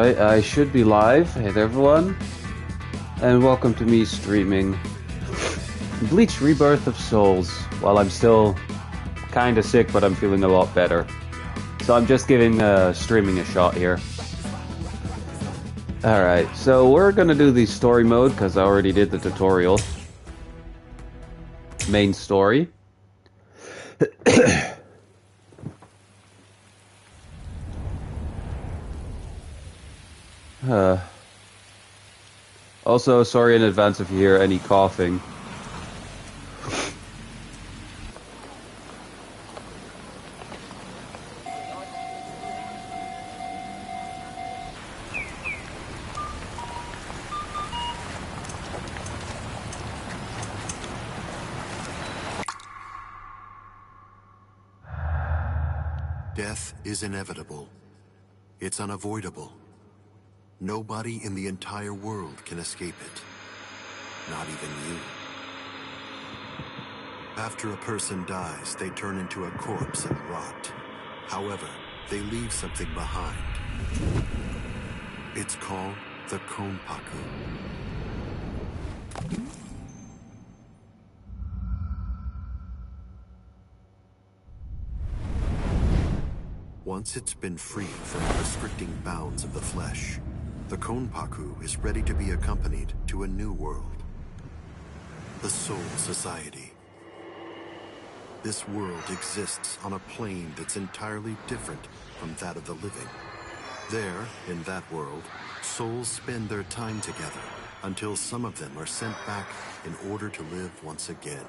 Alright, I should be live. Hey there, everyone. And welcome to me streaming Bleach Rebirth of Souls. While I'm still kinda sick, but I'm feeling a lot better. So I'm just giving streaming a shot here. Alright, so we're gonna do the story mode, because I already did the tutorial. Main story. Also, sorry in advance if you hear any coughing. Death is inevitable. It's unavoidable. Nobody in the entire world can escape it. Not even you. After a person dies, they turn into a corpse and rot. However, they leave something behind. It's called the Konpaku. Once it's been freed from the restricting bounds of the flesh, the Konpaku is ready to be accompanied to a new world. The Soul Society. This world exists on a plane that's entirely different from that of the living. There, in that world, souls spend their time together until some of them are sent back in order to live once again.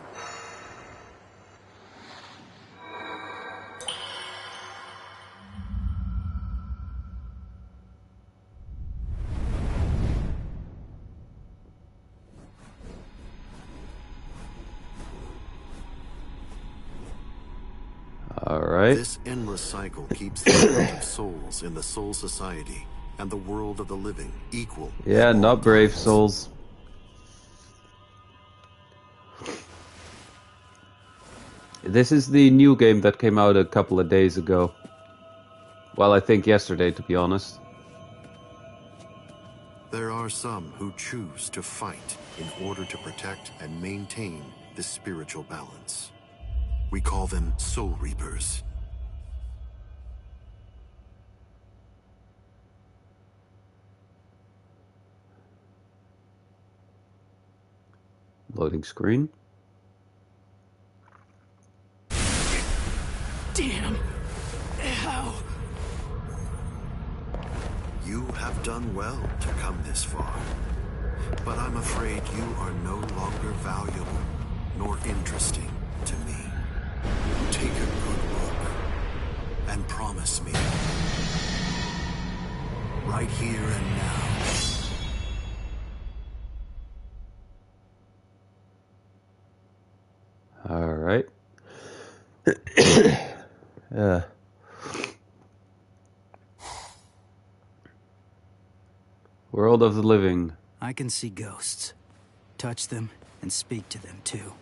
Alright. This endless cycle keeps the amount of souls in the Soul Society and the world of the living equal. Yeah, not brave times. souls. This is the new game that came out a couple of days ago. Well, I think yesterday, to be honest. There are some who choose to fight in order to protect and maintain this spiritual balance. We call them Soul Reapers. Loading screen. Damn! How? You have done well to come this far, but I'm afraid you are no longer valuable nor interesting to me. Take a good look and promise me, right here and now. Alright. World of the living. I can see ghosts, touch them, and speak to them too.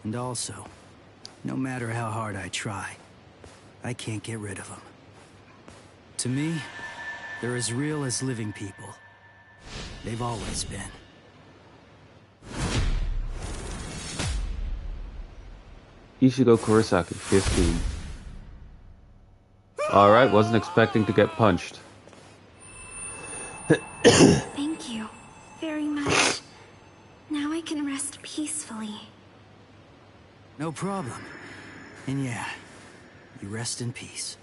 And also, no matter how hard I try, I can't get rid of them. To me, they're as real as living people. They've always been. Ishigo Kurosaki, 15. Alright, wasn't expecting to get punched. Thank you very much. Now I can rest peacefully. No problem. And yeah, you rest in peace.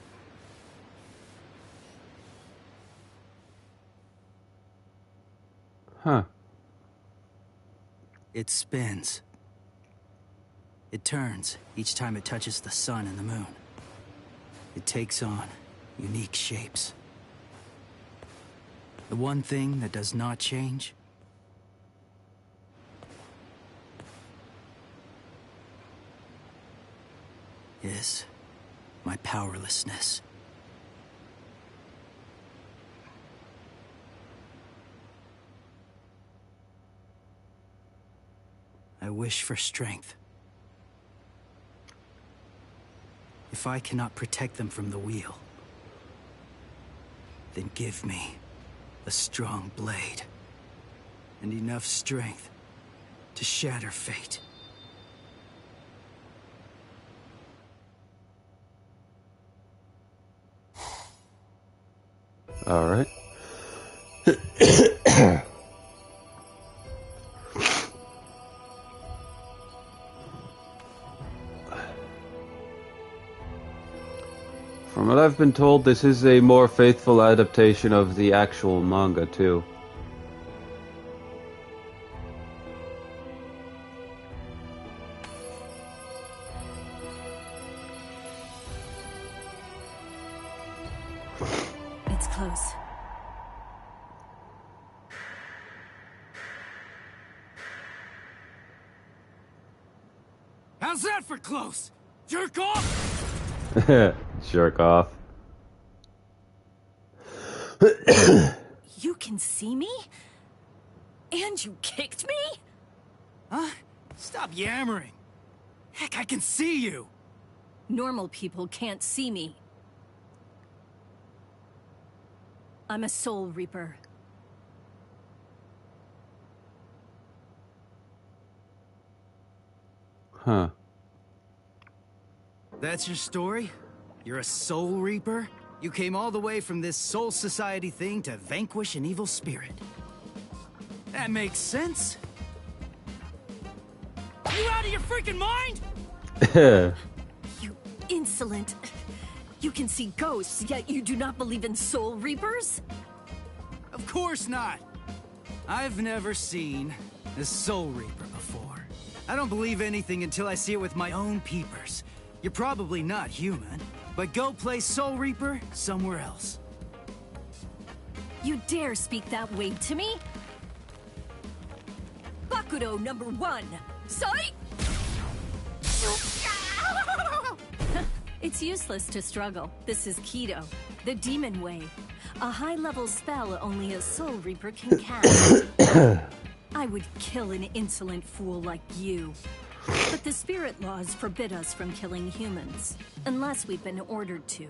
Huh. It spins. It turns each time it touches the sun and the moon. It takes on unique shapes. The one thing that does not change is my powerlessness. I wish for strength. If I cannot protect them from the wheel, then give me a strong blade, and enough strength to shatter fate. All right. From what I've been told, this is a more faithful adaptation of the actual manga, too. It's close. How's that for close? Jerk off! Jerk off. You can see me? And you kicked me? Huh? Stop yammering. Heck, I can see you! Normal people can't see me. I'm a Soul Reaper. Huh. That's your story? You're a Soul Reaper? You came all the way from this Soul Society thing to vanquish an evil spirit. That makes sense. You out of your freaking mind? You insolent. You can see ghosts, yet you do not believe in Soul Reapers? Of course not. I've never seen a Soul Reaper before. I don't believe anything until I see it with my own peepers. You're probably not human, but go play Soul Reaper somewhere else. You dare speak that way to me? Bakudo number 1. Sight! It's useless to struggle. This is Kido, the demon way. A high-level spell only a Soul Reaper can cast. I would kill an insolent fool like you. But the spirit laws forbid us from killing humans, unless we've been ordered to.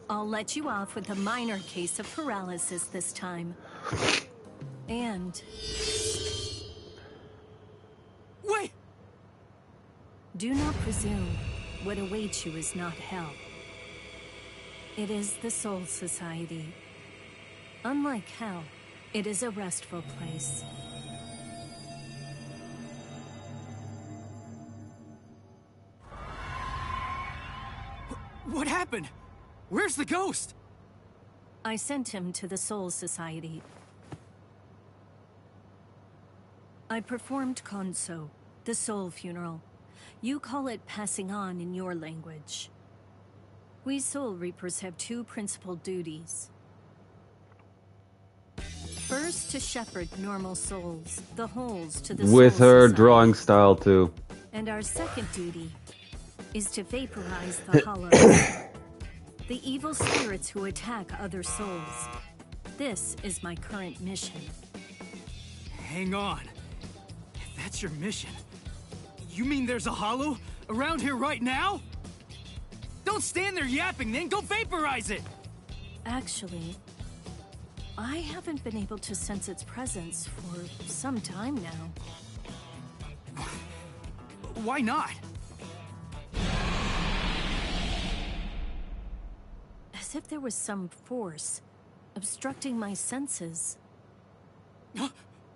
I'll let you off with a minor case of paralysis this time. And... Wait! do not presume what awaits you is not hell. It is the Soul Society. Unlike hell, it is a restful place. What happened? Where's the ghost? I sent him to the Soul Society. I performed Konso, the soul funeral. You call it passing on in your language. We Soul Reapers have 2 principal duties. First, to shepherd normal souls, the holes to the With Soul her Society. drawing style, too. And our second duty is to vaporize the hollows, the evil spirits who attack other souls. This is my current mission. Hang on. If that's your mission, you mean there's a hollow around here right now? Don't stand there yapping then, go vaporize it! Actually, I haven't been able to sense its presence for some time now. Why not? As if there was some force obstructing my senses.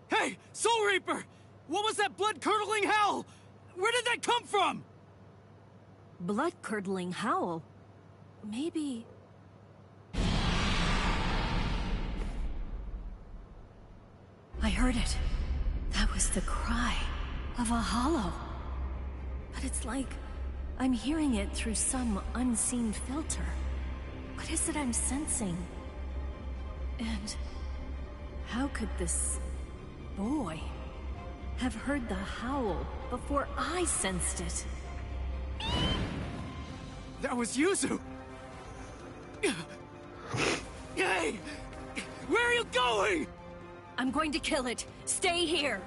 Hey, Soul Reaper! What was that blood-curdling howl? Where did that come from? Blood-curdling howl? Maybe... I heard it. That was the cry of a hollow. But it's like I'm hearing it through some unseen filter. What is it I'm sensing? And how could this boy have heard the howl before I sensed it? That was Yuzu! Hey! Where are you going? I'm going to kill it. Stay here.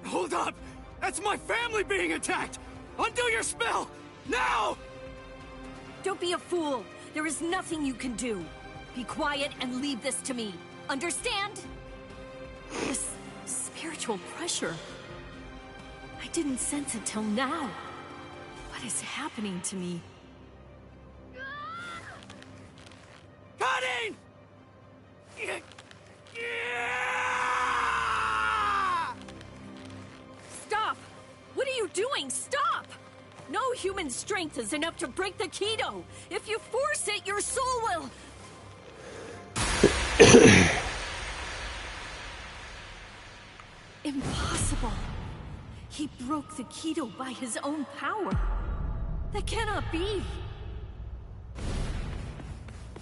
Hold up! That's my family being attacked! Undo your spell! Now! Don't be a fool. There is nothing you can do. be quiet and leave this to me. Understand? This spiritual pressure. I didn't sense it till now. What is happening to me? Cutting! Stop! What are you doing? Stop! No human strength is enough to break the Kido. If you force it, your soul will... Impossible. He broke the Kido by his own power. That cannot be.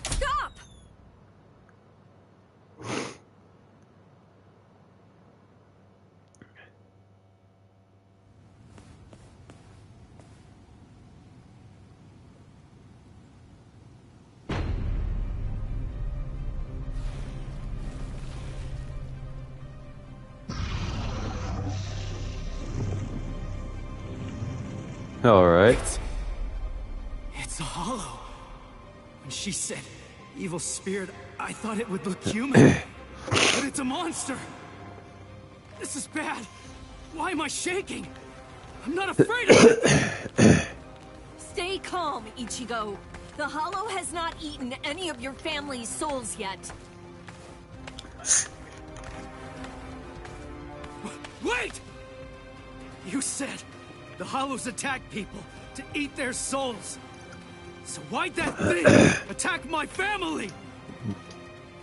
Stop! All right. It's a hollow. When she said evil spirit, I thought it would look human. But it's a monster. This is bad. Why am I shaking? I'm not afraid of it. Stay calm, Ichigo. The Hollow has not eaten any of your family's souls yet. Wait! You said the Hollows attack people to eat their souls. So why'd that thing attack my family?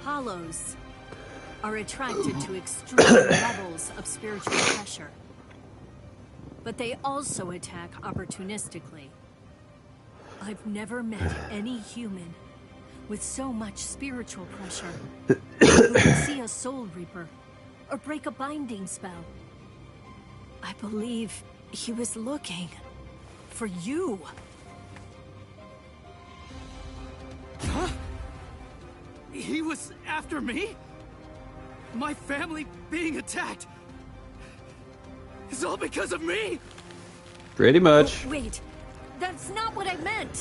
Hollows are attracted to extreme levels of spiritual pressure. But they also attack opportunistically. I've never met any human with so much spiritual pressure who could see a soul reaper or break a binding spell. I believe he was looking for you. Huh? He was after me? My family being attacked is all because of me? Pretty much. Oh, wait, that's not what I meant.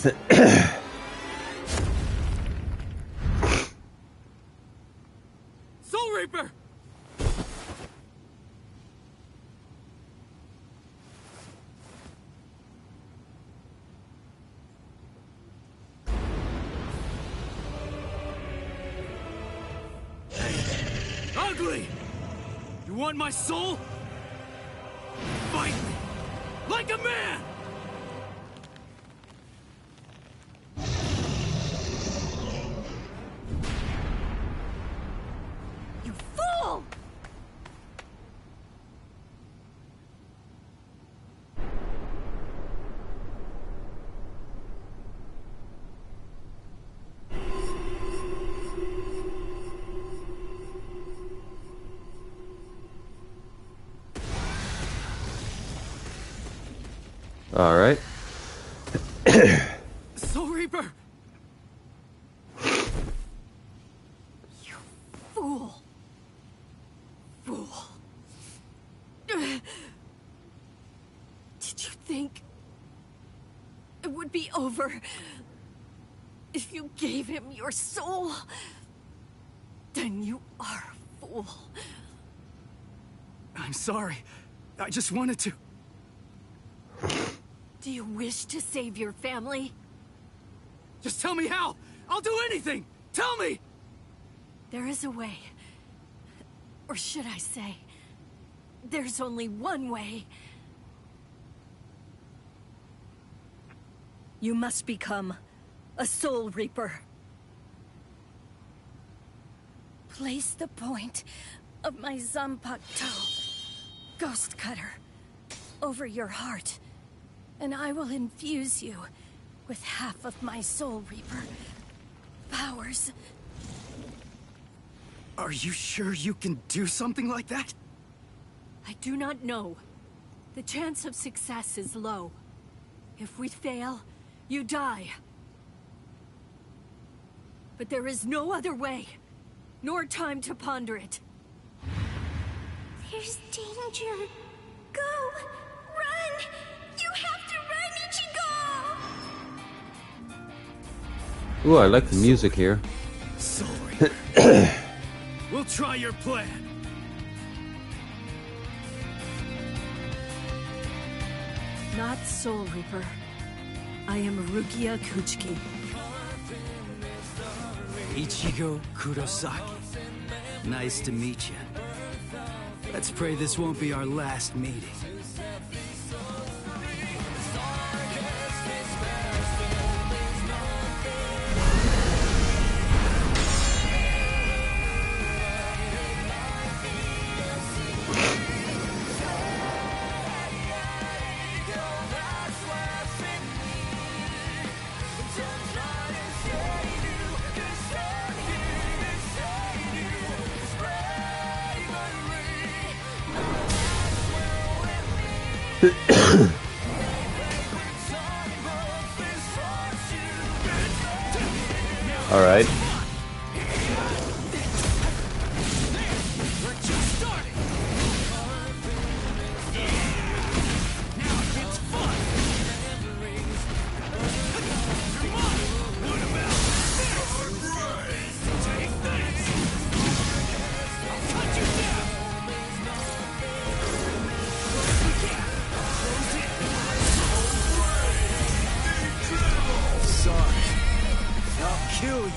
Soul Reaper! Ugly! You want my soul? Fight me! Like a man! You fool! All right. Soul Reaper! You fool. Fool. Did you think it would be over if you gave him your soul? Then you are a fool. I'm sorry. I just wanted to. Do you wish to save your family? Just tell me how! I'll do anything! Tell me! There is a way. Or should I say, there's only one way. You must become a Soul Reaper. Place the point of my Zanpakuto, Ghost Cutter, over your heart, and I will infuse you with half of my Soul Reaper powers. Are you sure you can do something like that? I do not know. The chance of success is low. If we fail, you die. But there is no other way, nor time to ponder it. There's danger. Go! Run! You have to run, Ichigo! Ooh, I like the music here. Soul worry. We'll try your plan. Not Soul Reaper. I am Rukia Kuchiki. Ichigo Kurosaki. Nice to meet you. Let's pray this won't be our last meeting. All right. Kill you.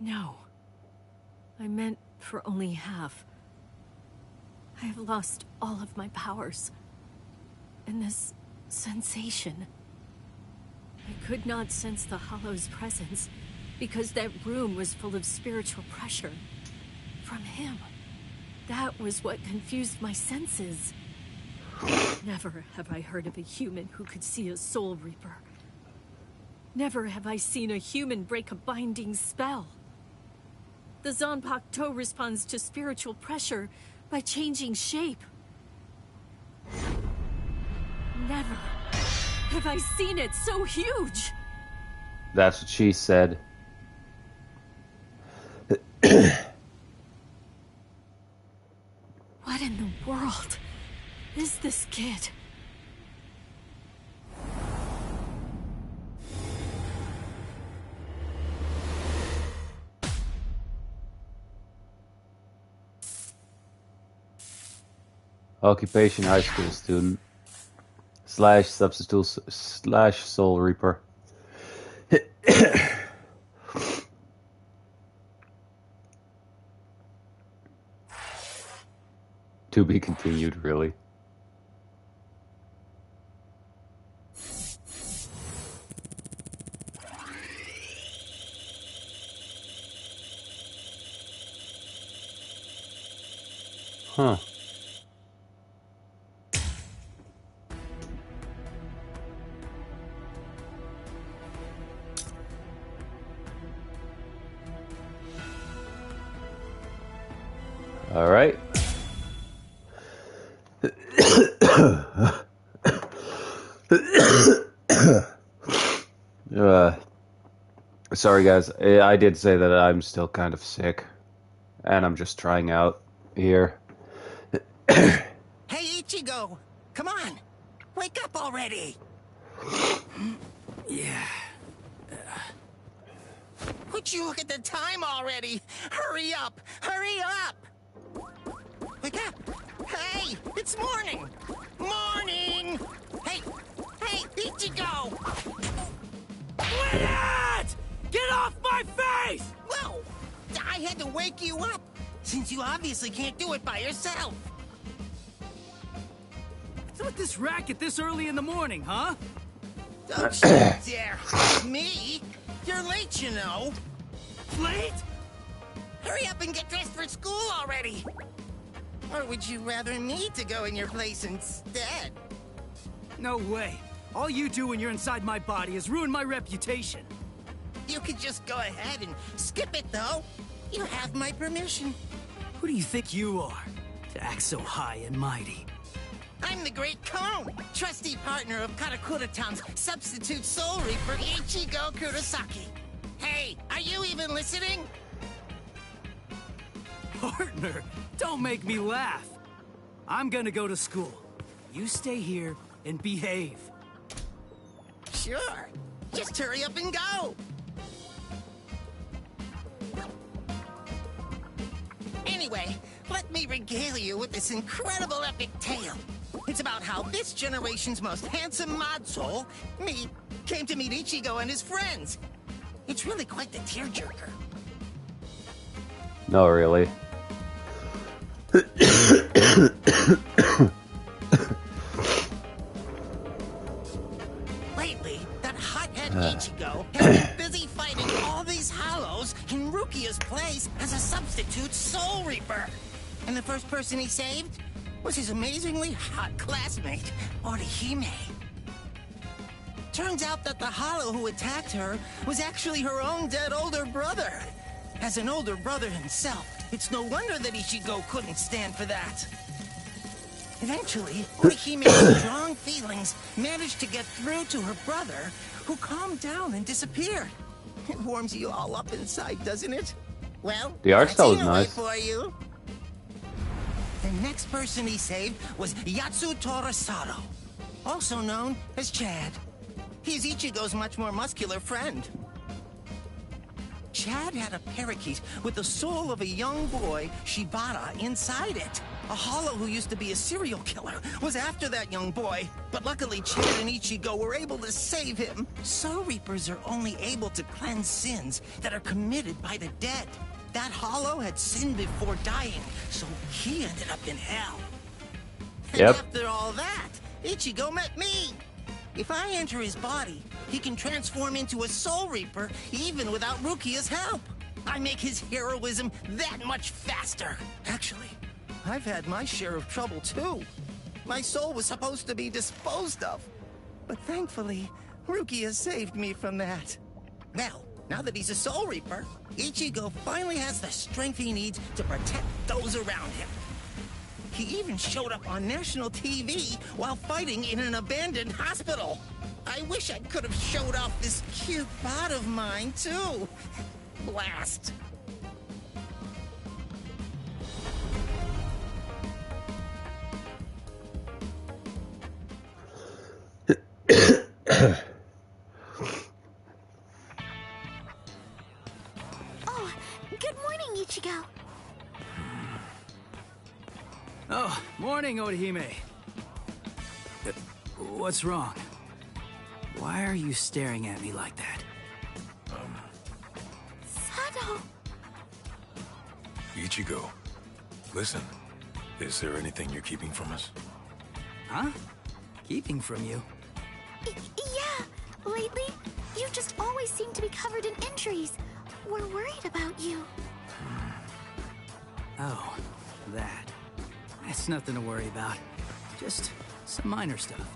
No. I meant for only half. I have lost all of my powers. And this sensation. I could not sense the Hollow's presence because that room was full of spiritual pressure. From him. That was what confused my senses. Never have I heard of a human who could see a Soul Reaper. Never have I seen a human break a binding spell. The Zanpakuto responds to spiritual pressure by changing shape. Never have I seen it so huge. That's what she said. What in the world is this kid? Occupation high school student / substitute / Soul Reaper. To be continued, really. Huh. All right. Sorry guys, I did say that I'm still kind of sick, and I'm just trying out here. Hey Ichigo, come on, wake up already. Yeah. Would you look at the time already? Hurry up, hurry up. Wake up. Hey, it's morning. Morning. Hey, Ichigo. What? Get off my face! Whoa, I had to wake you up, since you obviously can't do it by yourself. What's with this racket this early in the morning, huh? Don't you dare. Me? You're late, you know. Late? Hurry up and get dressed for school already. Or would you rather me to go in your place instead? No way. All you do when you're inside my body is ruin my reputation. You could just go ahead and skip it, though. You have my permission. Who do you think you are, to act so high and mighty? I'm the Great Cone, trusty partner of Karakura Town's substitute Soul Reaper Ichigo Kurosaki. Hey, are you even listening? Partner, don't make me laugh. I'm gonna go to school. You stay here and behave. Sure. Just hurry up and go. Anyway, let me regale you with this incredible epic tale. It's about how this generation's most handsome mod soul, me, came to meet Ichigo and his friends. It's really quite the tearjerker. No, really. Lately, that hothead Ichigo has been busy fighting all these hollows in Rukia's place as a substitute Soul Reaper. And the first person he saved was his amazingly hot classmate, Orihime. Turns out that the hollow who attacked her was actually her own dead older brother. As an older brother himself, it's no wonder that Ichigo couldn't stand for that. Eventually, Orihime's strong feelings managed to get through to her brother, who calmed down and disappeared. It warms you all up inside, doesn't it? Well, The art style is that's anyway nice. for you. The next person he saved was Yatsu Torisato, also known as Chad. He's Ichigo's much more muscular friend. Chad had a parakeet with the soul of a young boy, Shibata, inside it. A hollow who used to be a serial killer was after that young boy, but luckily Chad and Ichigo were able to save him. Soul Reapers are only able to cleanse sins that are committed by the dead. That hollow had sinned before dying, so he ended up in hell. And Yep. after all that, Ichigo met me. If I enter his body, he can transform into a Soul Reaper even without Rukia's help. I make his heroism that much faster. Actually, I've had my share of trouble too. My soul was supposed to be disposed of. But thankfully, Rukia saved me from that. Well, now that he's a Soul Reaper, Ichigo finally has the strength he needs to protect those around him. He even showed up on national TV while fighting in an abandoned hospital. I wish I could have showed off this cute bod of mine, too. Blast. Oh, good morning, Ichigo. Oh, morning, Orihime. What's wrong? Why are you staring at me like that? Sado. Ichigo, listen. Is there anything you're keeping from us? Huh? Keeping from you? Yeah, lately, you just always seem to be covered in injuries. We're worried about you. Oh, that. That's nothing to worry about. Just some minor stuff.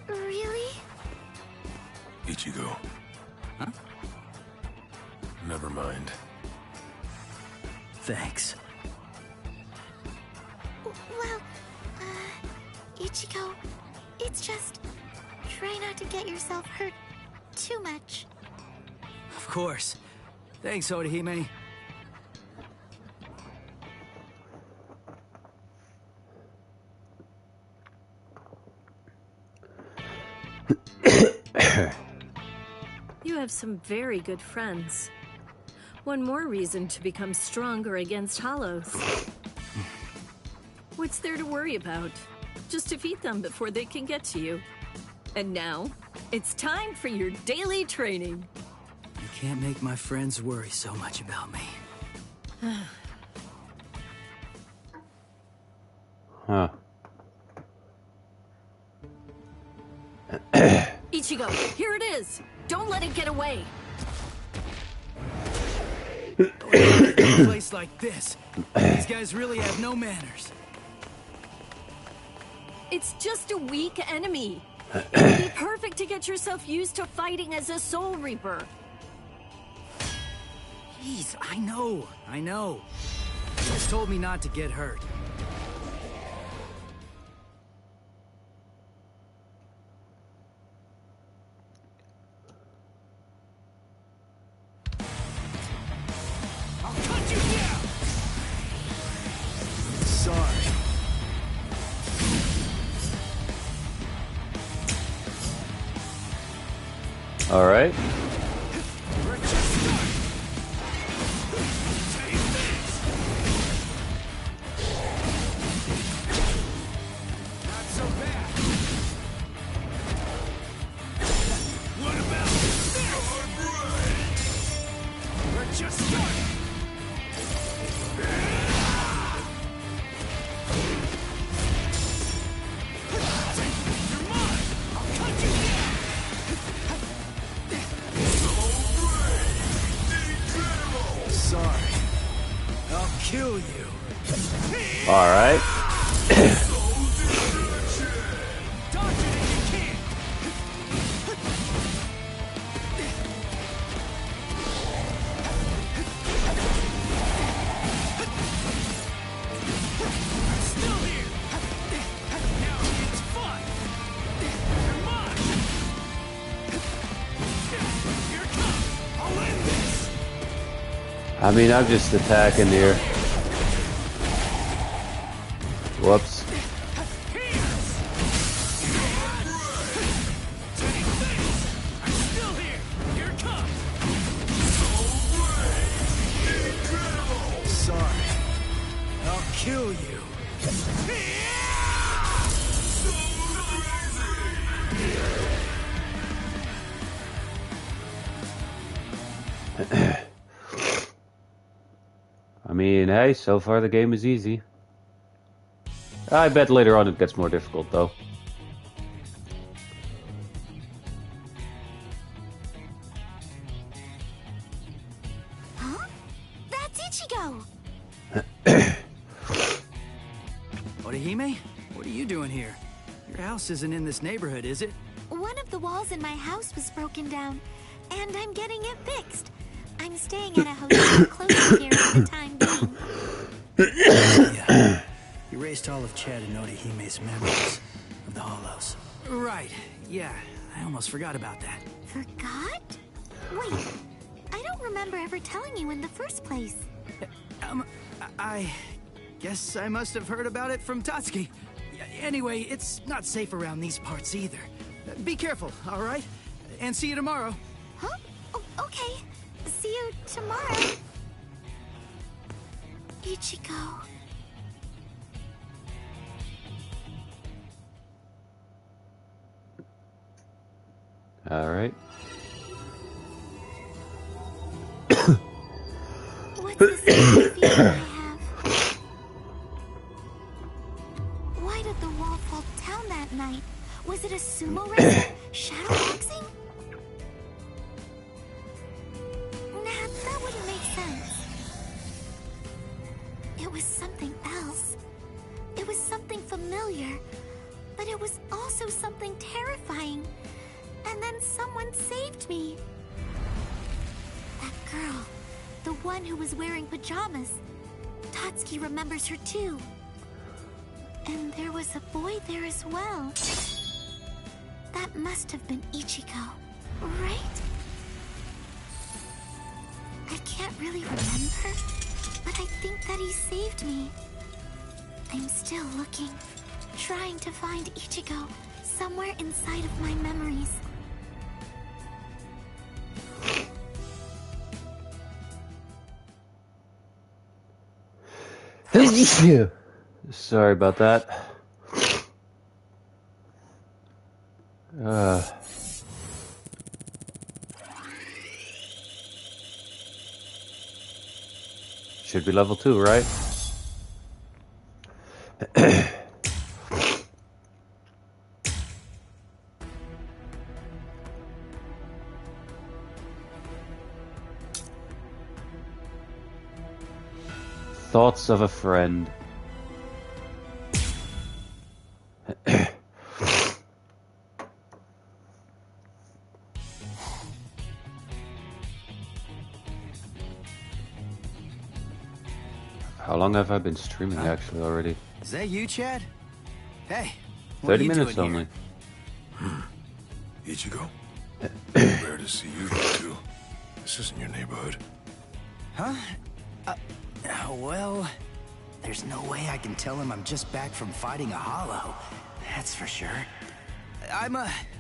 Really? Ichigo. Huh? Never mind. Thanks. Well, Ichigo, it's just... try not to get yourself hurt too much. Of course. Thanks, Orihime. You have some very good friends. One more reason to become stronger against hollows. What's there to worry about? Just defeat them before they can get to you. And now, it's time for your daily training. I can't make my friends worry so much about me. Huh. Ichigo, here it is! Don't let it get away! In a place like this, these guys really have no manners. It's just a weak enemy. It would be perfect to get yourself used to fighting as a Soul Reaper. Jeez, I know. You just told me not to get hurt. I'll cut you down! All right. We're just starting. Take this. Not so bad. What about this? We're just starting. You're mine. I'll cut you down. Sorry. I'll kill you. All right. Dodge it if you can. I'm still here. Now it's fun. You're mine. Here it comes. I'll end this. I mean, I'm just attacking here. Whoops. I'm still here. Here it comes. Sorry. I'll kill you. I mean, hey, so far the game is easy. I bet later on it gets more difficult, though. Huh? That's Ichigo! Orihime? What are you doing here? Your house isn't in this neighborhood, is it? One of the walls in my house was broken down, and I'm getting it fixed. I'm staying at a hotel close to here for the time being. Yeah. Erased all of Chad and Orihime's memories of the Hollows. Right, yeah. I almost forgot about that. Forgot? Wait, I don't remember ever telling you in the first place. I guess I must have heard about it from Tatsuki. Anyway, it's not safe around these parts either. Be careful, all right? And see you tomorrow. Huh? Oh, okay. See you tomorrow. Ichigo. All right. What's this feeling I have? Why did the wall fall down that night? Was it a sumo wrestler? Shadowboxing? Nah, that wouldn't make sense. It was something else. It was something familiar, but it was also something terrifying. And then someone saved me. That girl, the one who was wearing pajamas. Tatsuki remembers her too. And there was a boy there as well. That must have been Ichigo, right? I can't really remember, but I think that he saved me. I'm still looking, trying to find Ichigo somewhere inside of my memories. Sorry about that. Should be level 2, right? Thoughts of a friend. How long have I been streaming actually already? Is that you, Chad? Hey, 30 minutes only. Ichigo? Rare to see you too. This isn't your neighborhood. Huh? Well, there's no way I can tell him I'm just back from fighting a hollow. That's for sure. I'm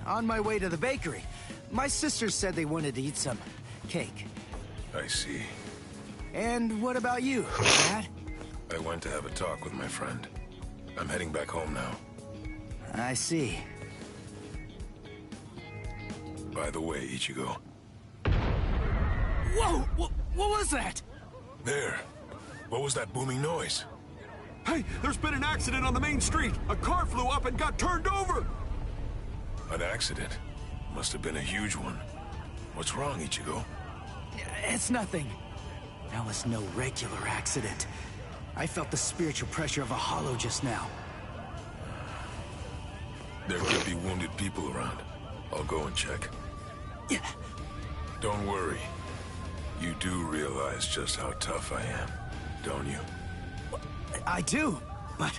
on my way to the bakery. My sisters said they wanted to eat some cake. I see. And what about you, Dad? I went to have a talk with my friend. I'm heading back home now. I see. By the way, Ichigo. Whoa! What was that? There. What was that booming noise? Hey, there's been an accident on the main street. A car flew up and got turned over. An accident? Must have been a huge one. What's wrong, Ichigo? It's nothing. That was no regular accident. I felt the spiritual pressure of a hollow just now. There could be wounded people around. I'll go and check. Yeah. Don't worry. You do realize just how tough I am, don't you? I do, but...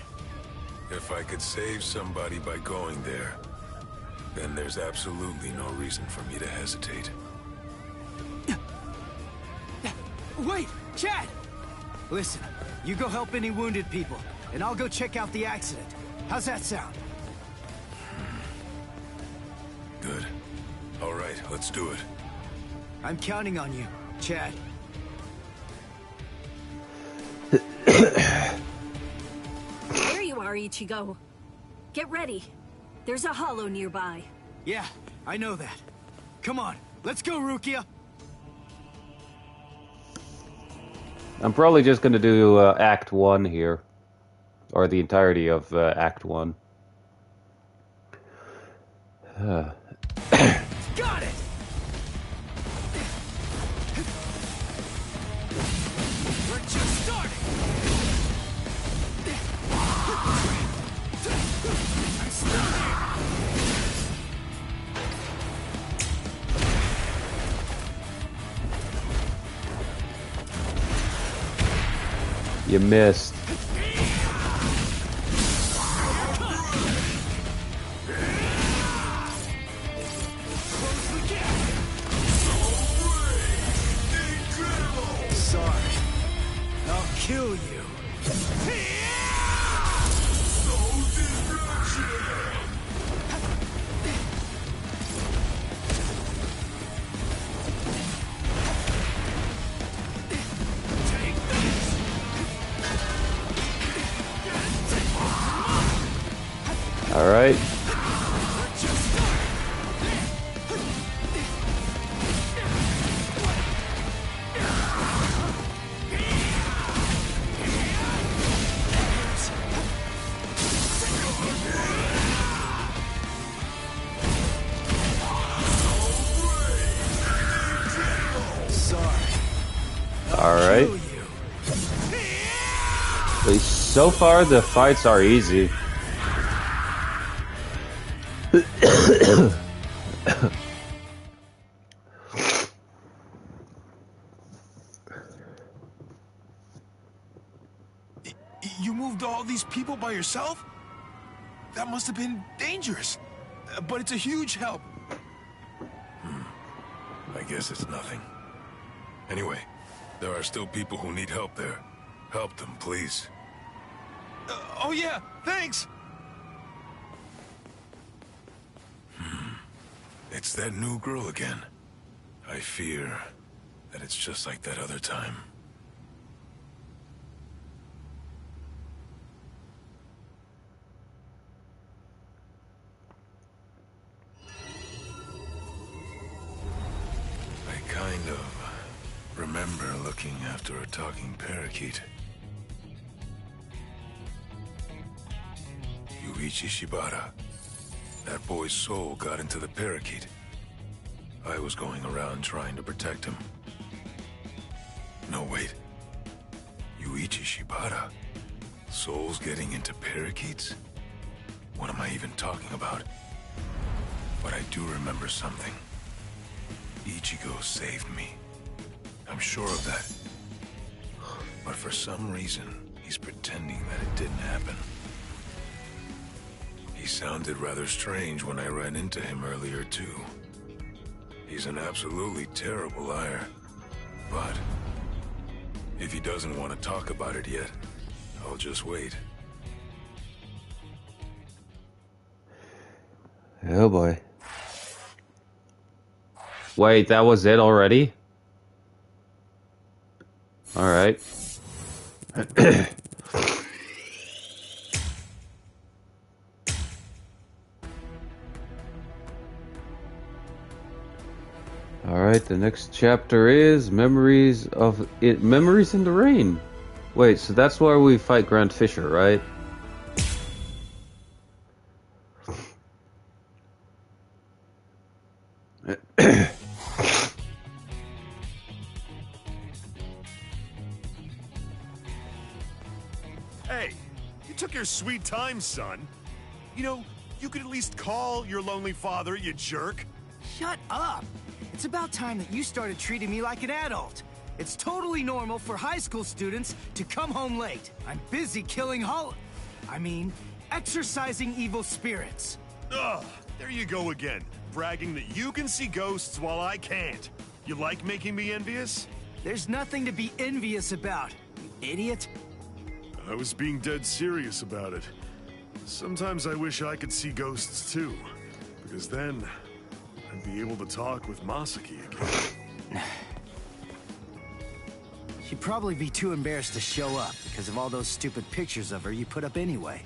If I could save somebody by going there, then there's absolutely no reason for me to hesitate. Wait, Chad! Listen, you go help any wounded people, and I'll go check out the accident. How's that sound? Good. All right, let's do it. I'm counting on you, Chad. There you are, Ichigo. Get ready. There's a hollow nearby. Yeah, I know that. Come on, let's go, Rukia! I'm probably just gonna do Act 1 here. Or the entirety of Act 1. Got it! We're just starting! I'm still here! You missed. Sorry. I'll kill you. All right. All right. At least so far, the fights are easy. You moved all these people by yourself? That must have been dangerous. But it's a huge help. I guess it's nothing. Anyway, there are still people who need help there. Help them, please. Oh yeah, thanks! It's that new girl again. I fear that it's just like that other time. I kind of remember looking after a talking parakeet. Yuichi Shibata. That boy's soul got into the parakeet. I was going around trying to protect him. No, wait. Yuichi Shibata? Souls getting into parakeets? What am I even talking about? But I do remember something. Ichigo saved me. I'm sure of that. But for some reason, he's pretending that it didn't happen. He sounded rather strange when I ran into him earlier, too. He's an absolutely terrible liar. But if he doesn't want to talk about it yet, I'll just wait. Oh boy. Wait, that was it already? Alright. Alright, the next chapter is Memories of It. Memories in the Rain. Wait, so that's where we fight Grant Fisher, right? Hey, you took your sweet time, son. You know, you could at least call your lonely father, you jerk. Shut up! It's about time that you started treating me like an adult. It's totally normal for high school students to come home late. I'm busy killing exorcising evil spirits. Ugh, there you go again, bragging that you can see ghosts while I can't. You like making me envious? There's nothing to be envious about, you idiot. I was being dead serious about it. Sometimes I wish I could see ghosts too, because then I'd be able to talk with Masaki again. She'd probably be too embarrassed to show up because of all those stupid pictures of her you put up anyway.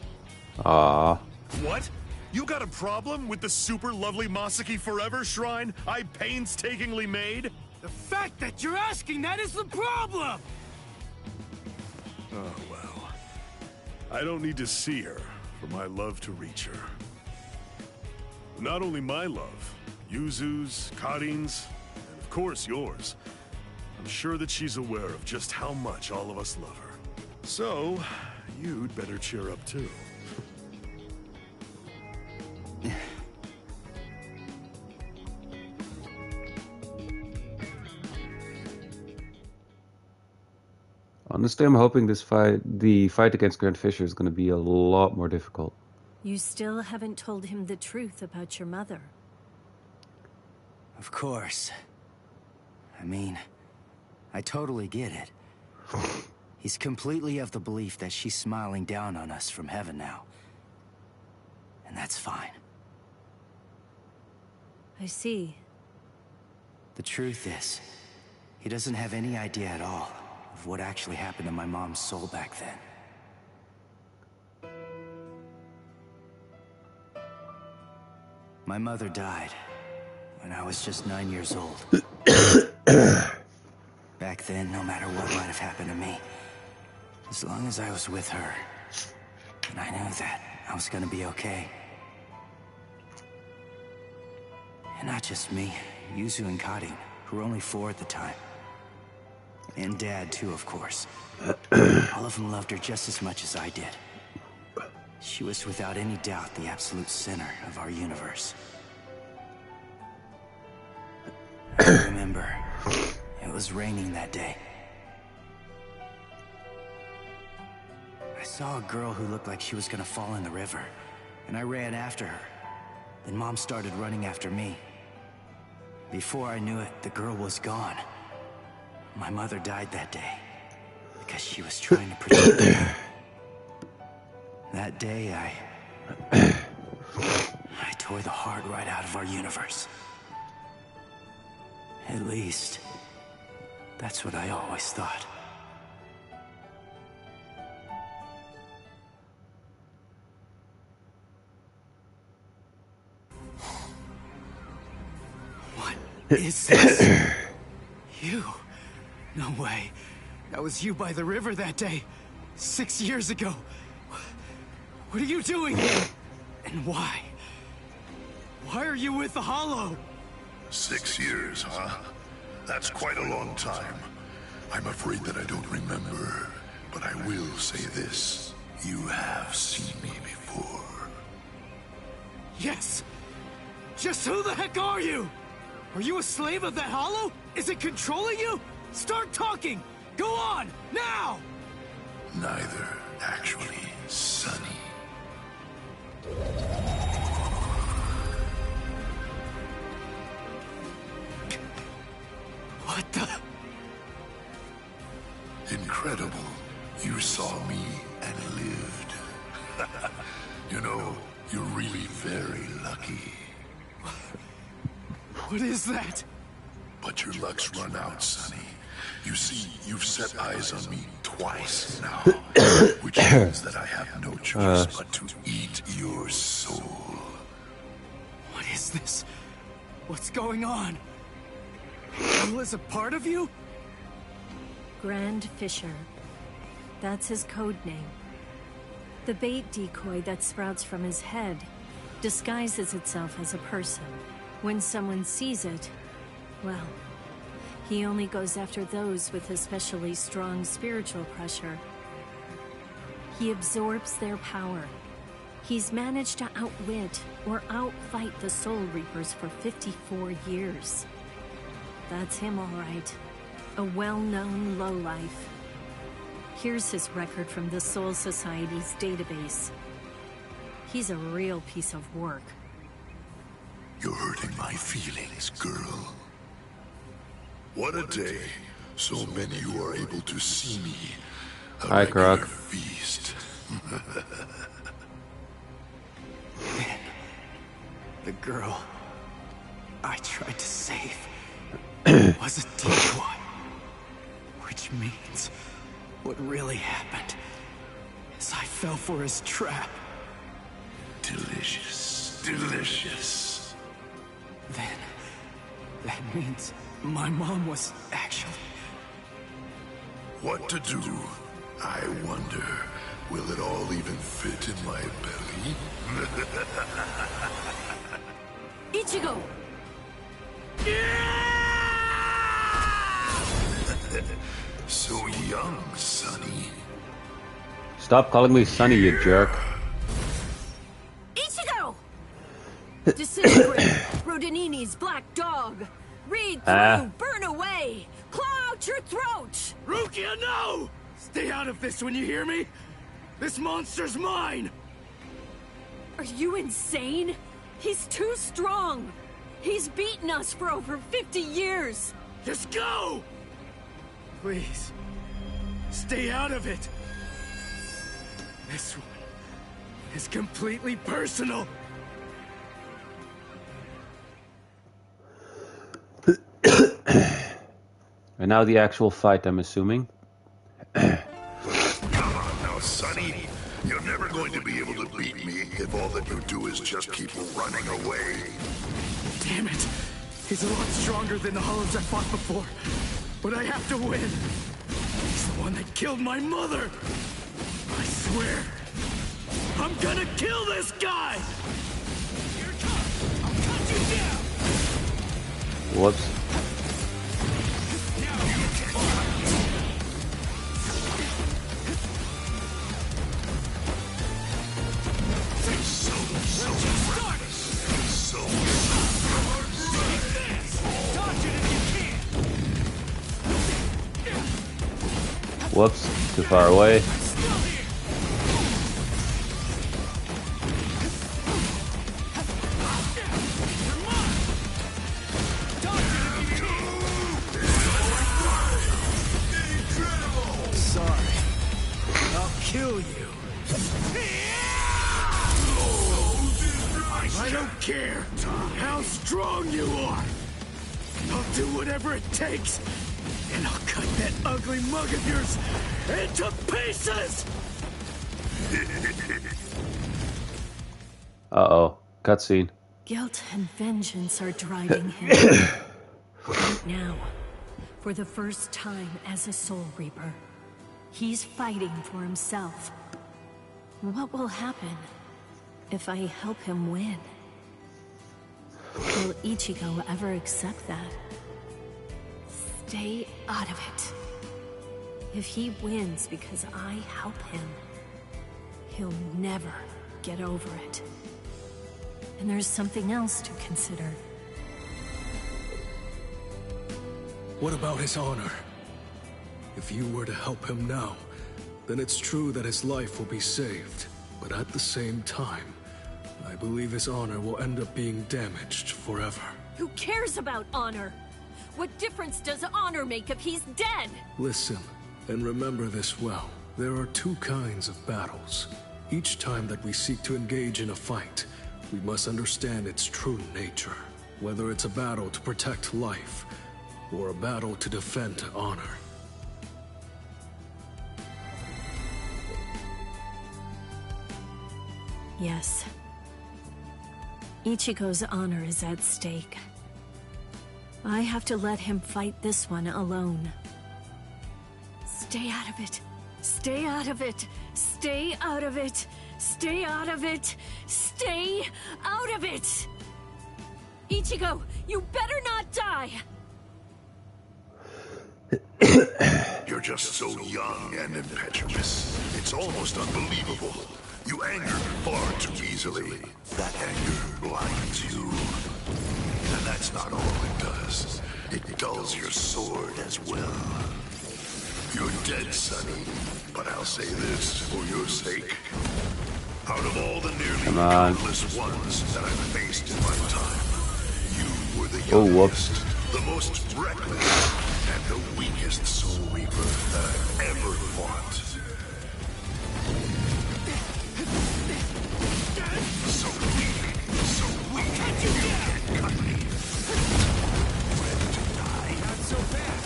Ah. What? You got a problem with the super lovely Masaki Forever shrine I painstakingly made? The fact that you're asking that is the problem! Oh, well. I don't need to see her for my love to reach her. Not only my love, Yuzu's, Karin's, and of course yours. I'm sure that she's aware of just how much all of us love her. So, you'd better cheer up too. Honestly, I'm hoping the fight against Grant Fisher is going to be a lot more difficult. You still haven't told him the truth about your mother. Of course. I totally get it. He's completely of the belief that she's smiling down on us from heaven now. And that's fine. I see. The truth is, he doesn't have any idea at all of what actually happened to my mom's soul back then. My mother died when I was just 9 years old. Back then, no matter what might have happened to me, as long as I was with her, and I knew that I was gonna be okay. And not just me, Yuzu and Karin, who were only 4 at the time. And Dad, too, of course. All of them loved her just as much as I did. She was without any doubt the absolute center of our universe. I remember, it was raining that day. I saw a girl who looked like she was gonna fall in the river, and I ran after her. Then Mom started running after me. Before I knew it, the girl was gone. My mother died that day because she was trying to protect me. That day, I tore the heart right out of our universe. At least, that's what I always thought. What is this? You? No way. That was you by the river that day. 6 years ago. What are you doing here? And why? Why are you with the Hollow? 6 years, huh? That's quite a long time. I'm afraid that I don't remember, but I will say this. You have seen me before. Yes! Just who the heck are you? Are you a slave of that Hollow? Is it controlling you? Start talking! Go on, now! Neither, actually, Sonny. What the? Incredible. You saw me and lived. You know, you're really very lucky. What is that? But your luck's run out, Sonny. You see, you've set eyes on me twice now, which means that I have no choice but to eat your soul. What is this? What's going on? Hell is a part of you? Grand Fisher. That's his code name. The bait decoy that sprouts from his head disguises itself as a person. When someone sees it, well, he only goes after those with especially strong spiritual pressure. He absorbs their power. He's managed to outwit or outfight the Soul Reapers for 54 years. That's him, all right. A well-known lowlife. Here's his record from the Soul Society's database. He's a real piece of work. You're hurting my feelings, girl. What a day. So many who are able to see me. Hi, Croc. Feast. The girl I tried to save was a decoy. Which means what really happened is I fell for his trap. Delicious. Delicious. Then, that means my mom was actually... What to do? I wonder, will it all even fit in my belly? Ichigo! So young, Sonny. Stop calling me Sonny, you jerk. Ichigo! Disintegrate! Rodinini's black dog! Read through! Burn away! Claw out your throat! Rukia, no! Stay out of this when you hear me! This monster's mine! Are you insane? He's too strong! He's beaten us for over 50 years! Just go! Please, stay out of it! This one is completely personal! And now the actual fight, I'm assuming. Come on now, Sonny. You're never going to be able to beat me if all that you do is just keep running away. Damn it! He's a lot stronger than the Hollows I fought before. But I have to win. He's the one that killed my mother. I swear, I'm gonna kill this guy! Here it comes! I'll cut you down! Whoops. Whoops, too far away. Sorry. I'll kill you. I don't care how strong you are. I'll do whatever it takes. And I'll cut that ugly mug of yours into pieces! Uh-oh. Cutscene. Guilt and vengeance are driving him. Right now, for the first time as a Soul Reaper, he's fighting for himself. What will happen if I help him win? Will Ichigo ever accept that? Stay out of it. If he wins because I help him, he'll never get over it. And there's something else to consider. What about his honor? If you were to help him now, then it's true that his life will be saved. But at the same time, I believe his honor will end up being damaged forever. Who cares about honor? What difference does honor make if he's dead? Listen, and remember this well. There are two kinds of battles. Each time that we seek to engage in a fight, we must understand its true nature. Whether it's a battle to protect life, or a battle to defend honor. Yes. Ichigo's honor is at stake. I have to let him fight this one alone. Stay out of it. Stay out of it. Stay out of it. Stay out of it. Stay out of it. Ichigo, you better not die. You're just so young and impetuous. It's almost unbelievable. You anger far too easily. That anger blinds you. And that's not all it does. It dulls your sword as well. You're dead, Sonny. But I'll say this for your sake. Out of all the nearly countless ones that I've faced in my time, you were the youngest, the most reckless, and the weakest Soul Reaper that I've ever fought. So weak, you can't cut me. Ready to die? Not so bad.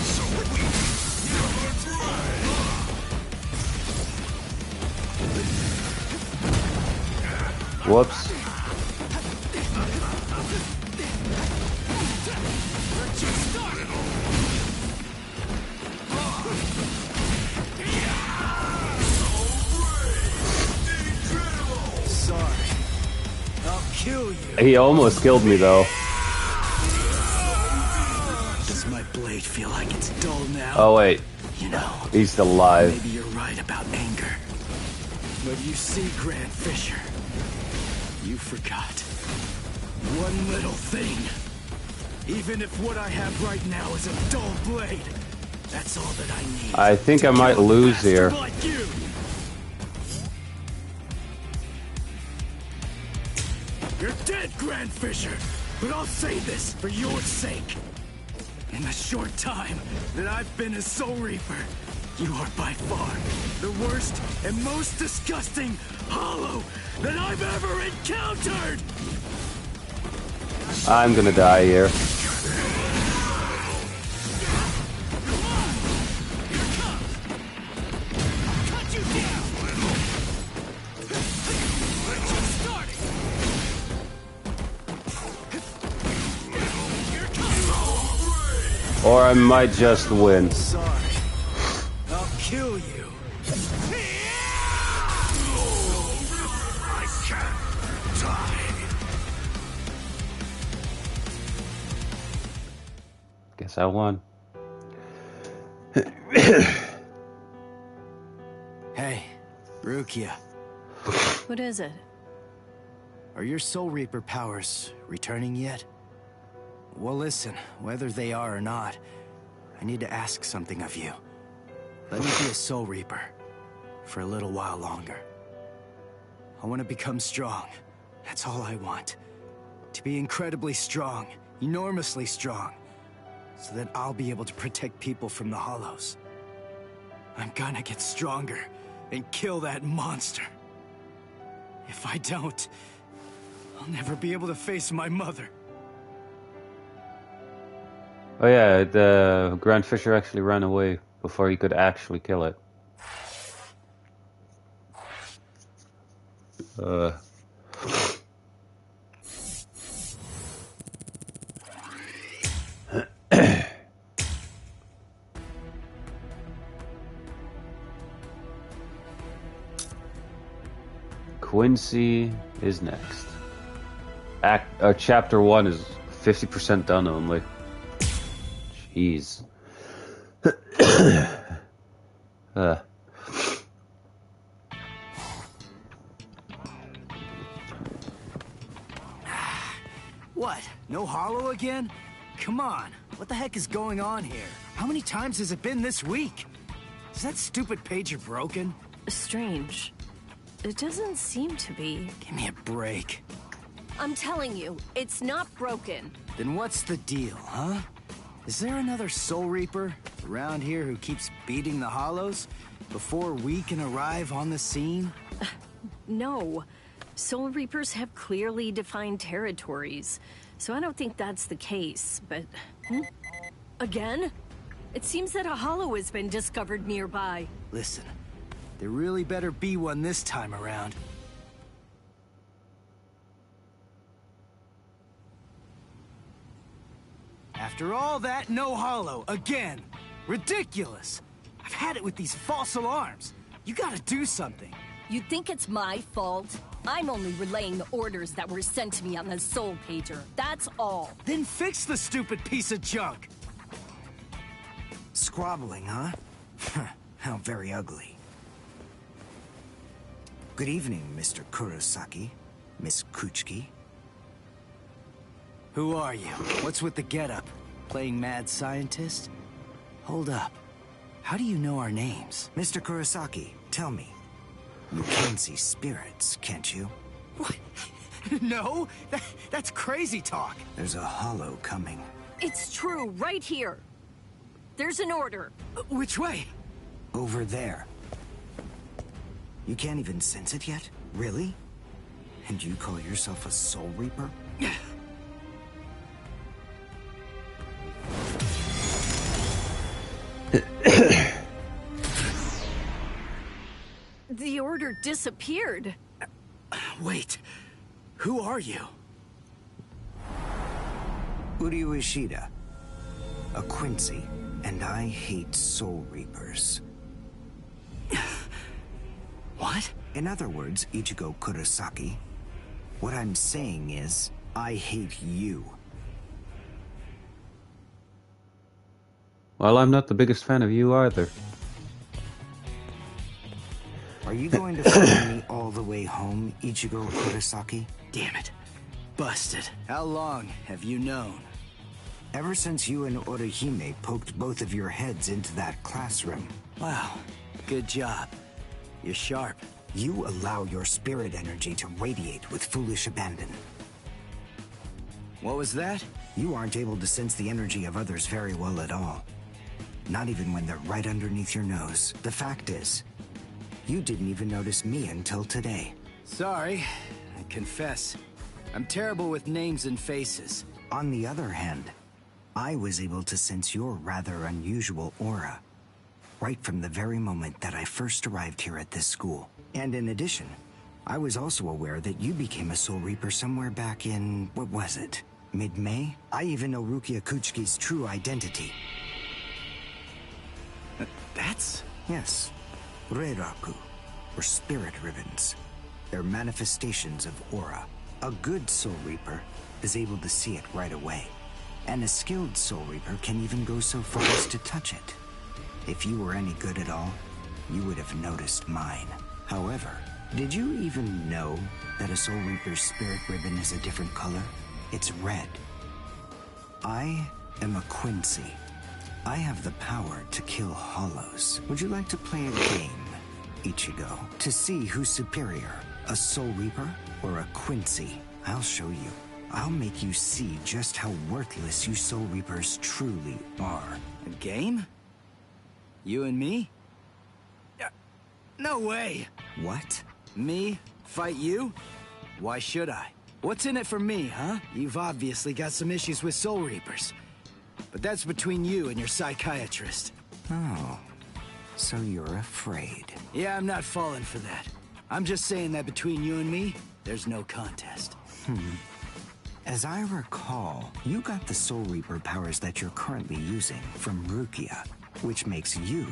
So weak, you're dry. Whoops. Kill you. He almost killed me though. Does my blade feel like it's dull now? Oh wait. You know, He's still alive. maybe you're right about anger. But you see, Grand Fisher, you forgot one little thing. Even if what I have right now is a dull blade, that's all that I need. I think I might kill a lose bastard here. like you. You're dead, Grand Fisher, but I'll say this for your sake. In the short time that I've been a Soul Reaper, you are by far the worst and most disgusting hollow that I've ever encountered! I'm gonna die here. Cut you down! Or I might just win. Sorry. I'll kill you. I can't die. Guess I won. Hey, Rukia. What is it? Are your Soul Reaper powers returning yet? Well, listen, whether they are or not, I need to ask something of you. Let me be a Soul Reaper for a little while longer. I want to become strong. That's all I want. To be incredibly strong, enormously strong, so that I'll be able to protect people from the Hollows. I'm gonna get stronger and kill that monster. If I don't, I'll never be able to face my mother. Oh yeah, the Grand Fisher actually ran away before he could actually kill it. Quincy is next. Chapter 1 is 50% done only. Jeez. What? No hollow again? Come on. What the heck is going on here? How many times has it been this week? Is that stupid pager broken? Strange. It doesn't seem to be. Give me a break. I'm telling you, it's not broken. Then what's the deal, huh? Is there another Soul Reaper around here who keeps beating the Hollows before we can arrive on the scene? no. Soul Reapers have clearly defined territories, so I don't think that's the case, but... Again? It seems that a hollow has been discovered nearby. Listen, there really better be one this time around. After all that, no hollow, again. Ridiculous. I've had it with these false alarms. You gotta do something. You think it's my fault? I'm only relaying the orders that were sent to me on the Soul Pager. That's all. Then fix the stupid piece of junk. Squabbling, huh? How very ugly. Good evening, Mr. Kurosaki, Miss Kuchiki. Who are you? What's with the getup? Playing mad scientist? Hold up. How do you know our names? Mr. Kurosaki, tell me. You can see spirits, can't you? What? No? That's crazy talk. There's a hollow coming. It's true, right here. There's an order. Which way? Over there. You can't even sense it yet? Really? And you call yourself a Soul Reaper? The order disappeared. Wait. Who are you? Uryu Ishida. A Quincy. And I hate Soul Reapers. What? In other words, Ichigo Kurosaki, what I'm saying is, I hate you. Well, I'm not the biggest fan of you either. Are you going to follow me all the way home, Ichigo Kurosaki? Damn it. Busted. How long have you known? Ever since you and Orihime poked both of your heads into that classroom. Wow. Good job. You're sharp. You allow your spirit energy to radiate with foolish abandon. What was that? You aren't able to sense the energy of others very well at all. Not even when they're right underneath your nose. The fact is, you didn't even notice me until today. Sorry, I confess. I'm terrible with names and faces. On the other hand, I was able to sense your rather unusual aura, right from the very moment that I first arrived here at this school. And in addition, I was also aware that you became a Soul Reaper somewhere back in, what was it? Mid-May? I even know Rukia Kuchiki's true identity. That's... Yes. Reiraku, or spirit ribbons. They're manifestations of aura. A good Soul Reaper is able to see it right away. And a skilled Soul Reaper can even go so far as to touch it. If you were any good at all, you would have noticed mine. However, did you even know that a Soul Reaper's spirit ribbon is a different color? It's red. I am a Quincy. I have the power to kill hollows. Would you like to play a game, Ichigo, to see who's superior, a Soul Reaper or a Quincy? I'll show you. I'll make you see just how worthless you Soul Reapers truly are. A game? You and me? No way! What? Me? Fight you? Why should I? What's in it for me, huh? You've obviously got some issues with Soul Reapers. But that's between you and your psychiatrist. Oh, so you're afraid. Yeah, I'm not falling for that. I'm just saying that between you and me, there's no contest. As I recall, you got the Soul Reaper powers that you're currently using from Rukia, which makes you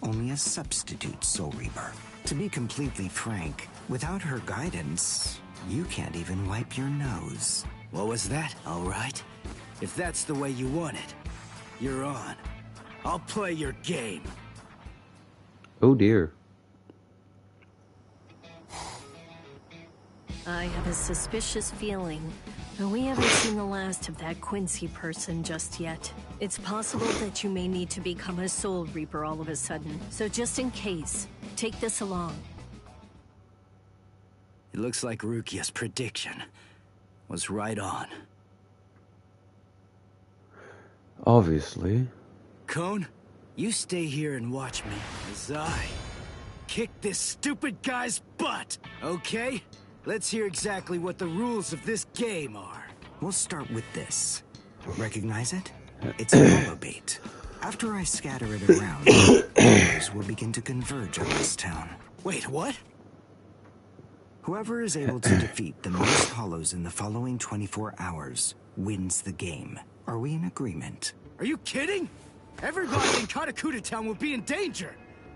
only a substitute Soul Reaper. To be completely frank, without her guidance, you can't even wipe your nose. What was that? All right. If that's the way you want it, you're on. I'll play your game. Oh dear. I have a suspicious feeling, but we haven't seen the last of that Quincy person just yet. It's possible that you may need to become a Soul Reaper all of a sudden, so just in case, take this along. It looks like Rukia's prediction was right on. Obviously. Cone, you stay here and watch me as I kick this stupid guy's butt, okay? Let's hear exactly what the rules of this game are. We'll start with this. Recognize it? It's a hollow bait. After I scatter it around, hollows will begin to converge on this town. Wait, what? Whoever is able to defeat the most hollows in the following 24 hours wins the game. Are we in agreement? Are you kidding? Everybody in Katakuta Town will be in danger.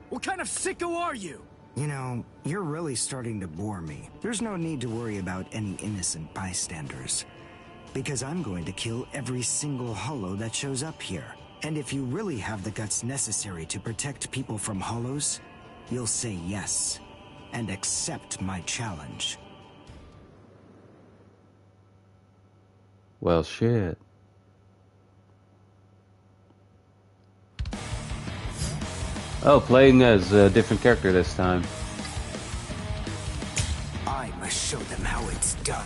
What kind of sicko are you? You know, you're really starting to bore me. There's no need to worry about any innocent bystanders. Because I'm going to kill every single hollow that shows up here. And if you really have the guts necessary to protect people from hollows, you'll say yes. And accept my challenge. Well, shit. Oh, playing as a different character this time. I must show them how it's done.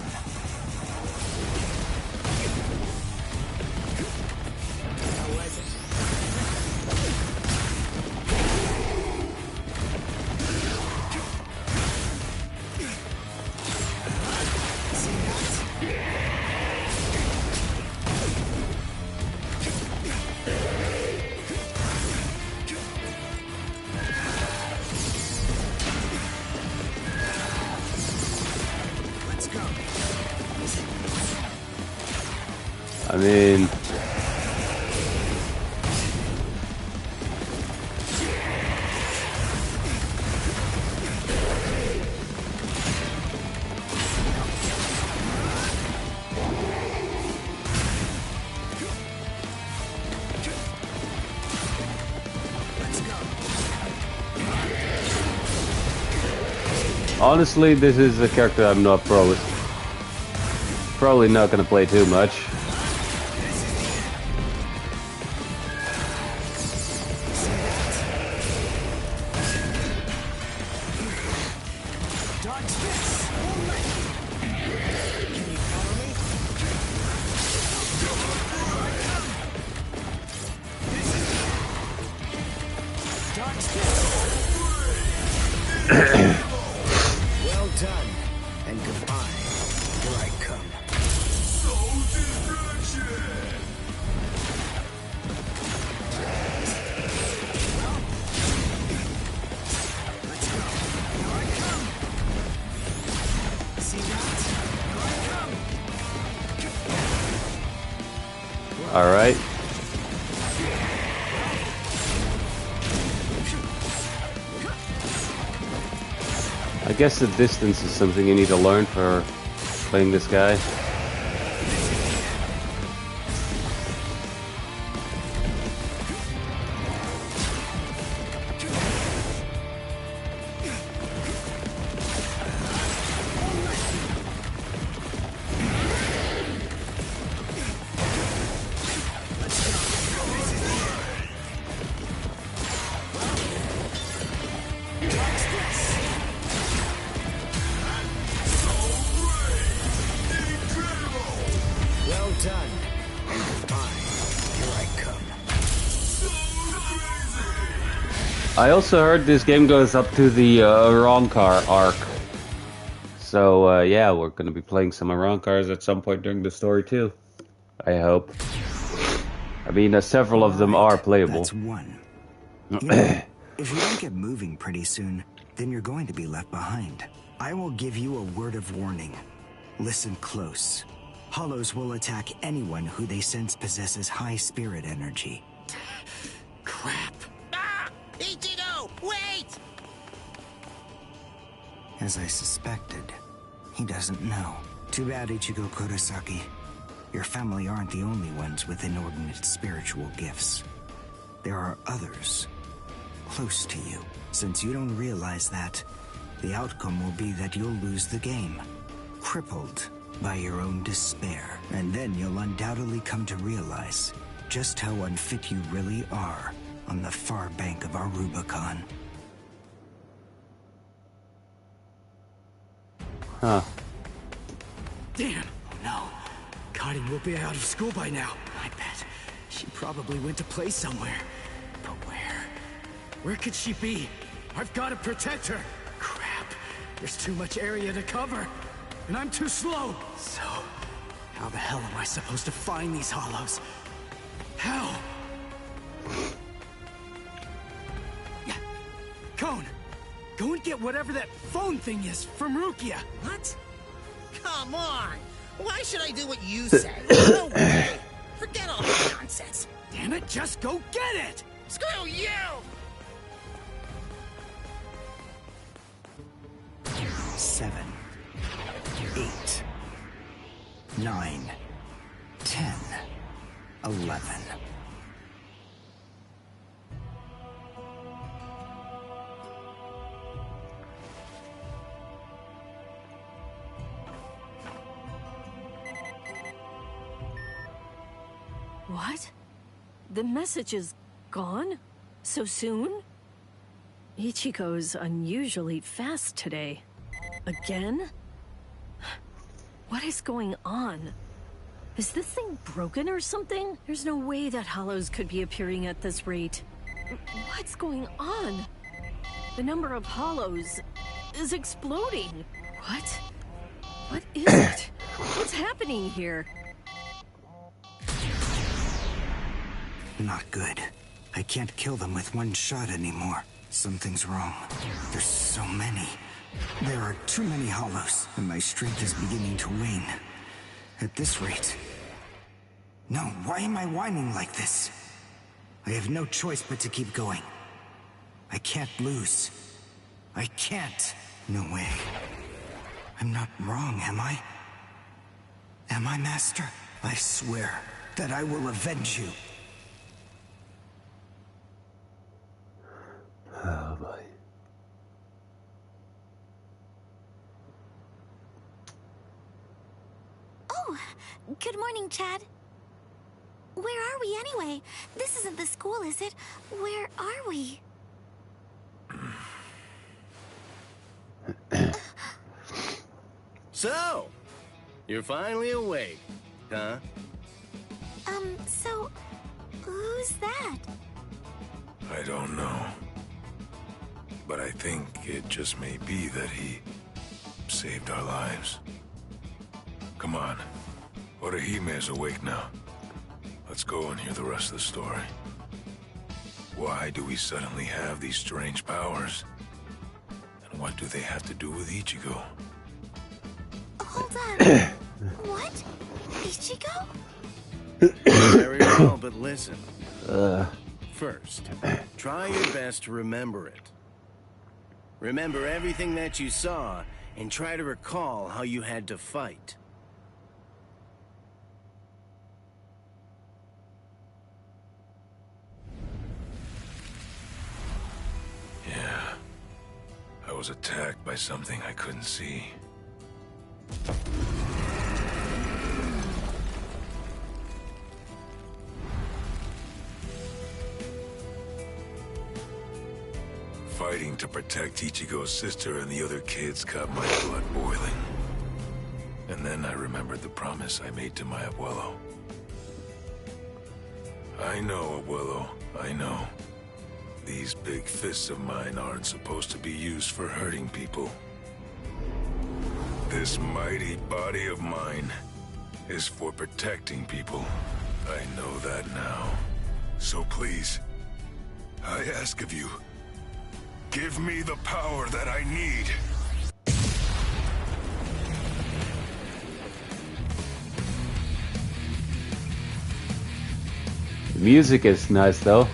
I mean... Honestly, this is a character I'm not probably not gonna play too much. Well done, and goodbye. Here I come. Let's go. Here I come. See that? Here I come. All right. I guess the distance is something you need to learn for playing this guy. Well done, and goodbye. Here I come. I also heard this game goes up to the Arankar arc. So yeah, we're gonna be playing some Arankars at some point during the story too. I hope. I mean, several of them are playable. That's one. You know, if you don't get moving pretty soon, then you're going to be left behind. I will give you a word of warning. Listen close. Hollows will attack anyone who they sense possesses high spirit energy. Crap. Ah! Ichigo, wait! As I suspected, he doesn't know. Too bad, Ichigo Kurosaki. Your family aren't the only ones with inordinate spiritual gifts. There are others close to you. Since you don't realize that, the outcome will be that you'll lose the game, crippled by your own despair. And then you'll undoubtedly come to realize just how unfit you really are on the far bank of our Rubicon. Huh. Damn! Oh no. Karin will be out of school by now. I bet. She probably went to play somewhere. But where? Where could she be? I've got to protect her. Crap. There's too much area to cover. And I'm too slow. So, how the hell am I supposed to find these hollows? How? Yeah. Cone, go and get whatever that phone thing is from Rukia. What? Come on! Why should I do what you say? No way! Forget all that nonsense! Damn it, just go get it! Screw you! 7, 8, 9, 10, 11. What? The message is gone? So soon? Ichigo's unusually fast today. Again? What is going on? Is this thing broken or something? There's no way that hollows could be appearing at this rate. What's going on? The number of hollows is exploding. What? What is it? What's happening here? Not good. I can't kill them with one shot anymore. Something's wrong. There's so many. There are too many hollows, and my strength is beginning to wane. At this rate... No, why am I whining like this? I have no choice but to keep going. I can't lose. I can't. No way. I'm not wrong, am I? Am I, Master? I swear that I will avenge you. Oh boy. Oh, good morning, Chad. Where are we anyway? This isn't the school, is it? Where are we? So, you're finally awake, huh? So, who's that? I don't know. But I think it just may be that he saved our lives. Come on. Orehime's awake now. Let's go and hear the rest of the story. Why do we suddenly have these strange powers? And what do they have to do with Ichigo? Hold on. What? Ichigo? Very well, but listen. First, try your best to remember it. Remember everything that you saw, and try to recall how you had to fight. Yeah. I was attacked by something I couldn't see. Fighting to protect Ichigo's sister and the other kids got my blood boiling. And then I remembered the promise I made to my abuelo. I know, abuelo, I know. These big fists of mine aren't supposed to be used for hurting people. This mighty body of mine is for protecting people. I know that now. So please, I ask of you, give me the power that I need. The music is nice though.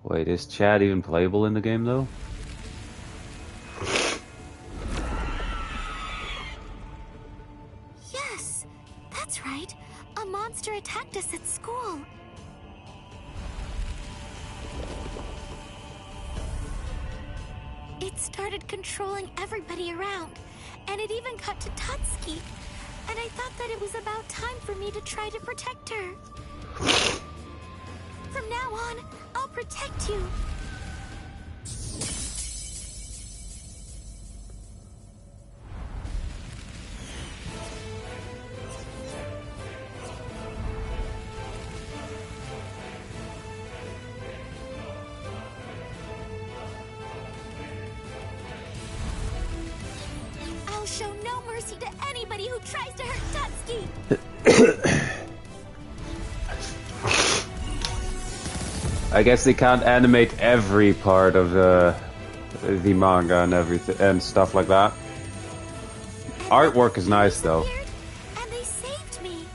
Wait, is Chad even playable in the game though? Yes, that's right. A monster attacked us at school. It started controlling everybody around, and it even got to Tatsuki. And I thought that it was about time for me to try to protect her. From now on, I'll protect you. to anybody who tries to hurt Tutsuki! I guess they can't animate every part of the manga and everything and stuff like that. Artwork is nice though. And they saved me.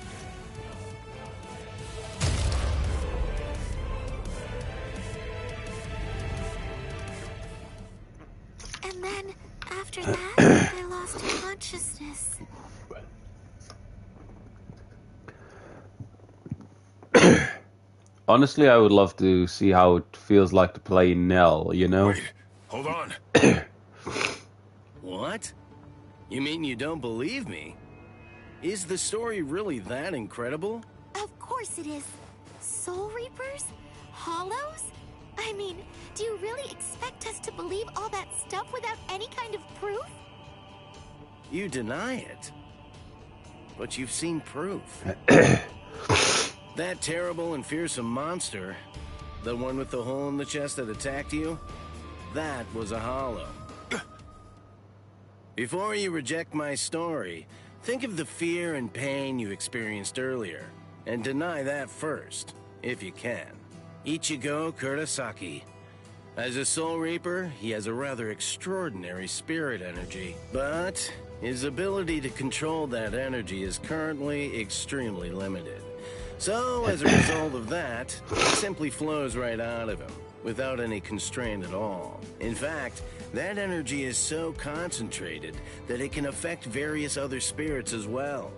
And then, after that, I lost consciousness. Honestly, I would love to see how it feels like to play Nell, you know? Wait, hold on. What? You mean you don't believe me? Is the story really that incredible? Of course it is. Soul Reapers? Hollows? I mean, do you really expect us to believe all that stuff without any kind of proof? You deny it. But you've seen proof. That terrible and fearsome monster, the one with the hole in the chest that attacked you, that was a hollow. Before you reject my story, think of the fear and pain you experienced earlier, and deny that first, if you can. Ichigo Kurosaki. As a Soul Reaper, he has a rather extraordinary spirit energy, but his ability to control that energy is currently extremely limited. So, as a result of that, it simply flows right out of him, without any constraint at all. In fact, that energy is so concentrated that it can affect various other spirits as well.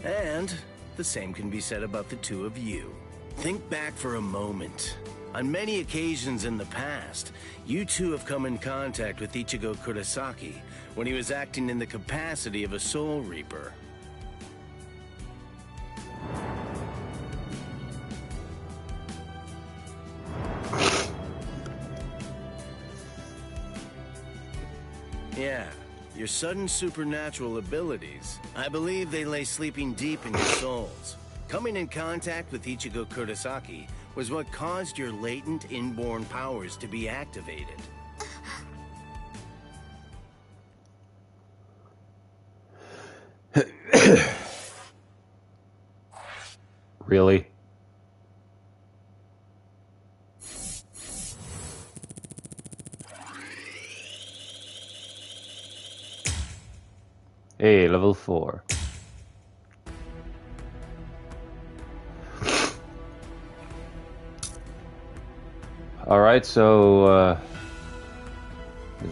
And the same can be said about the two of you. Think back for a moment. On many occasions in the past, you two have come in contact with Ichigo Kurosaki when he was acting in the capacity of a Soul Reaper. Yeah, your sudden supernatural abilities, I believe they lay sleeping deep in your souls. Coming in contact with Ichigo Kurosaki was what caused your latent inborn powers to be activated. Really? Hey, level 4. Alright, so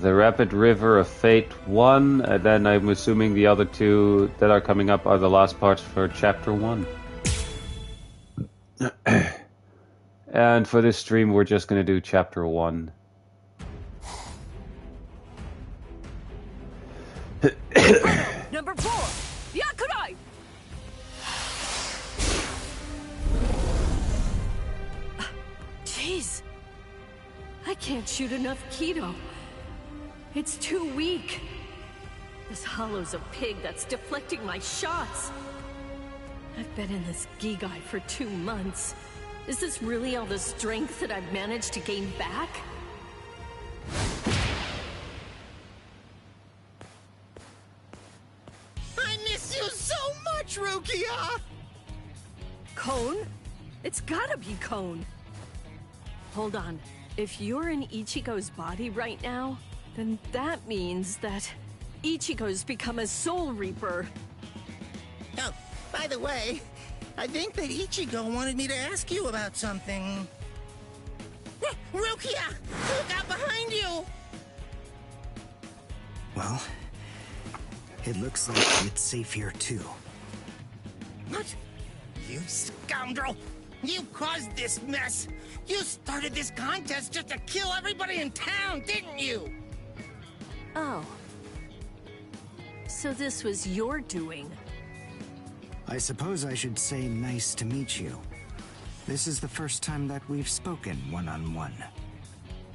the Rapid River of Fate 1, and then I'm assuming the other two that are coming up are the last parts for Chapter 1. And for this stream, we're just going to do Chapter 1. Number 4, Yakurai! Jeez. I can't shoot enough Kido. It's too weak. This hollow's a pig that's deflecting my shots. I've been in this Gigai for 2 months. Is this really all the strength that I've managed to gain back? I miss you so much, Rukia! Cone? It's gotta be Cone. Hold on. If you're in Ichigo's body right now, then that means that Ichigo's become a Soul Reaper. Oh, by the way, I think that Ichigo wanted me to ask you about something. Rukia! Look out behind you! Well, it looks like it's safe here too. What? You scoundrel! You caused this mess! You started this contest just to kill everybody in town, didn't you? Oh. So this was your doing? I suppose I should say nice to meet you. This is the first time that we've spoken one-on-one.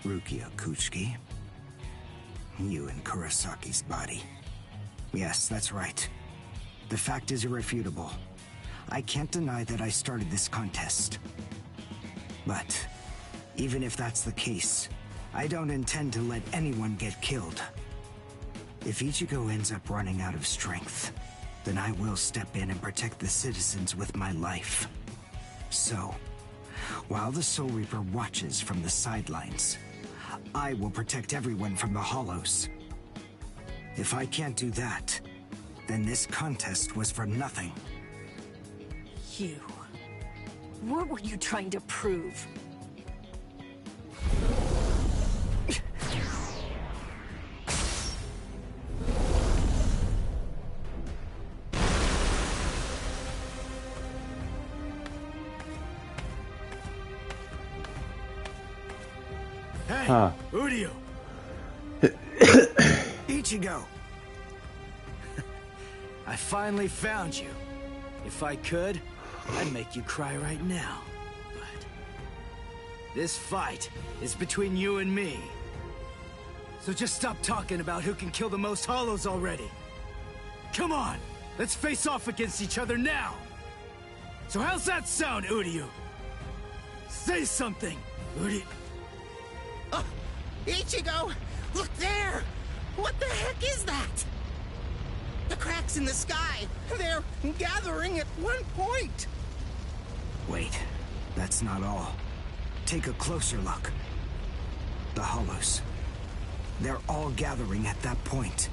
Rukia Kuchiki. You in Kurosaki's body. Yes, that's right. The fact is irrefutable. I can't deny that I started this contest. But, even if that's the case, I don't intend to let anyone get killed. If Ichigo ends up running out of strength, then I will step in and protect the citizens with my life. So, while the Soul Reaper watches from the sidelines, I will protect everyone from the Hollows. If I can't do that, then this contest was for nothing. You... What were you trying to prove? Hey, Huh. Udio! Ichigo! I finally found you. If I could, I'd make you cry right now. But this fight is between you and me. So just stop talking about who can kill the most Hollows already. Come on, let's face off against each other now. So how's that sound, Udio? Say something, Udio. Ichigo! Look there! What the heck is that? The cracks in the sky! They're gathering at one point! Wait, that's not all. Take a closer look. The Hollows. They're all gathering at that point.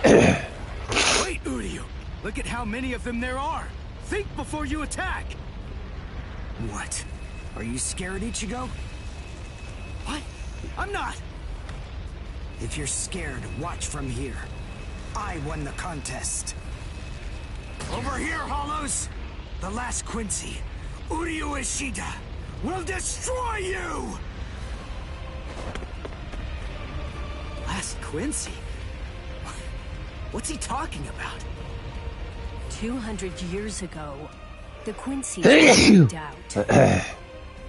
Wait, Udio! Look at how many of them there are! Think before you attack! What? Are you scared, Ichigo? What? I'm not! If you're scared, watch from here. I won the contest. Over here, Hollows! The last Quincy, Udio Ishida, will destroy you! Last Quincy? What's he talking about? 200 years ago, the Quincy's were wiped out.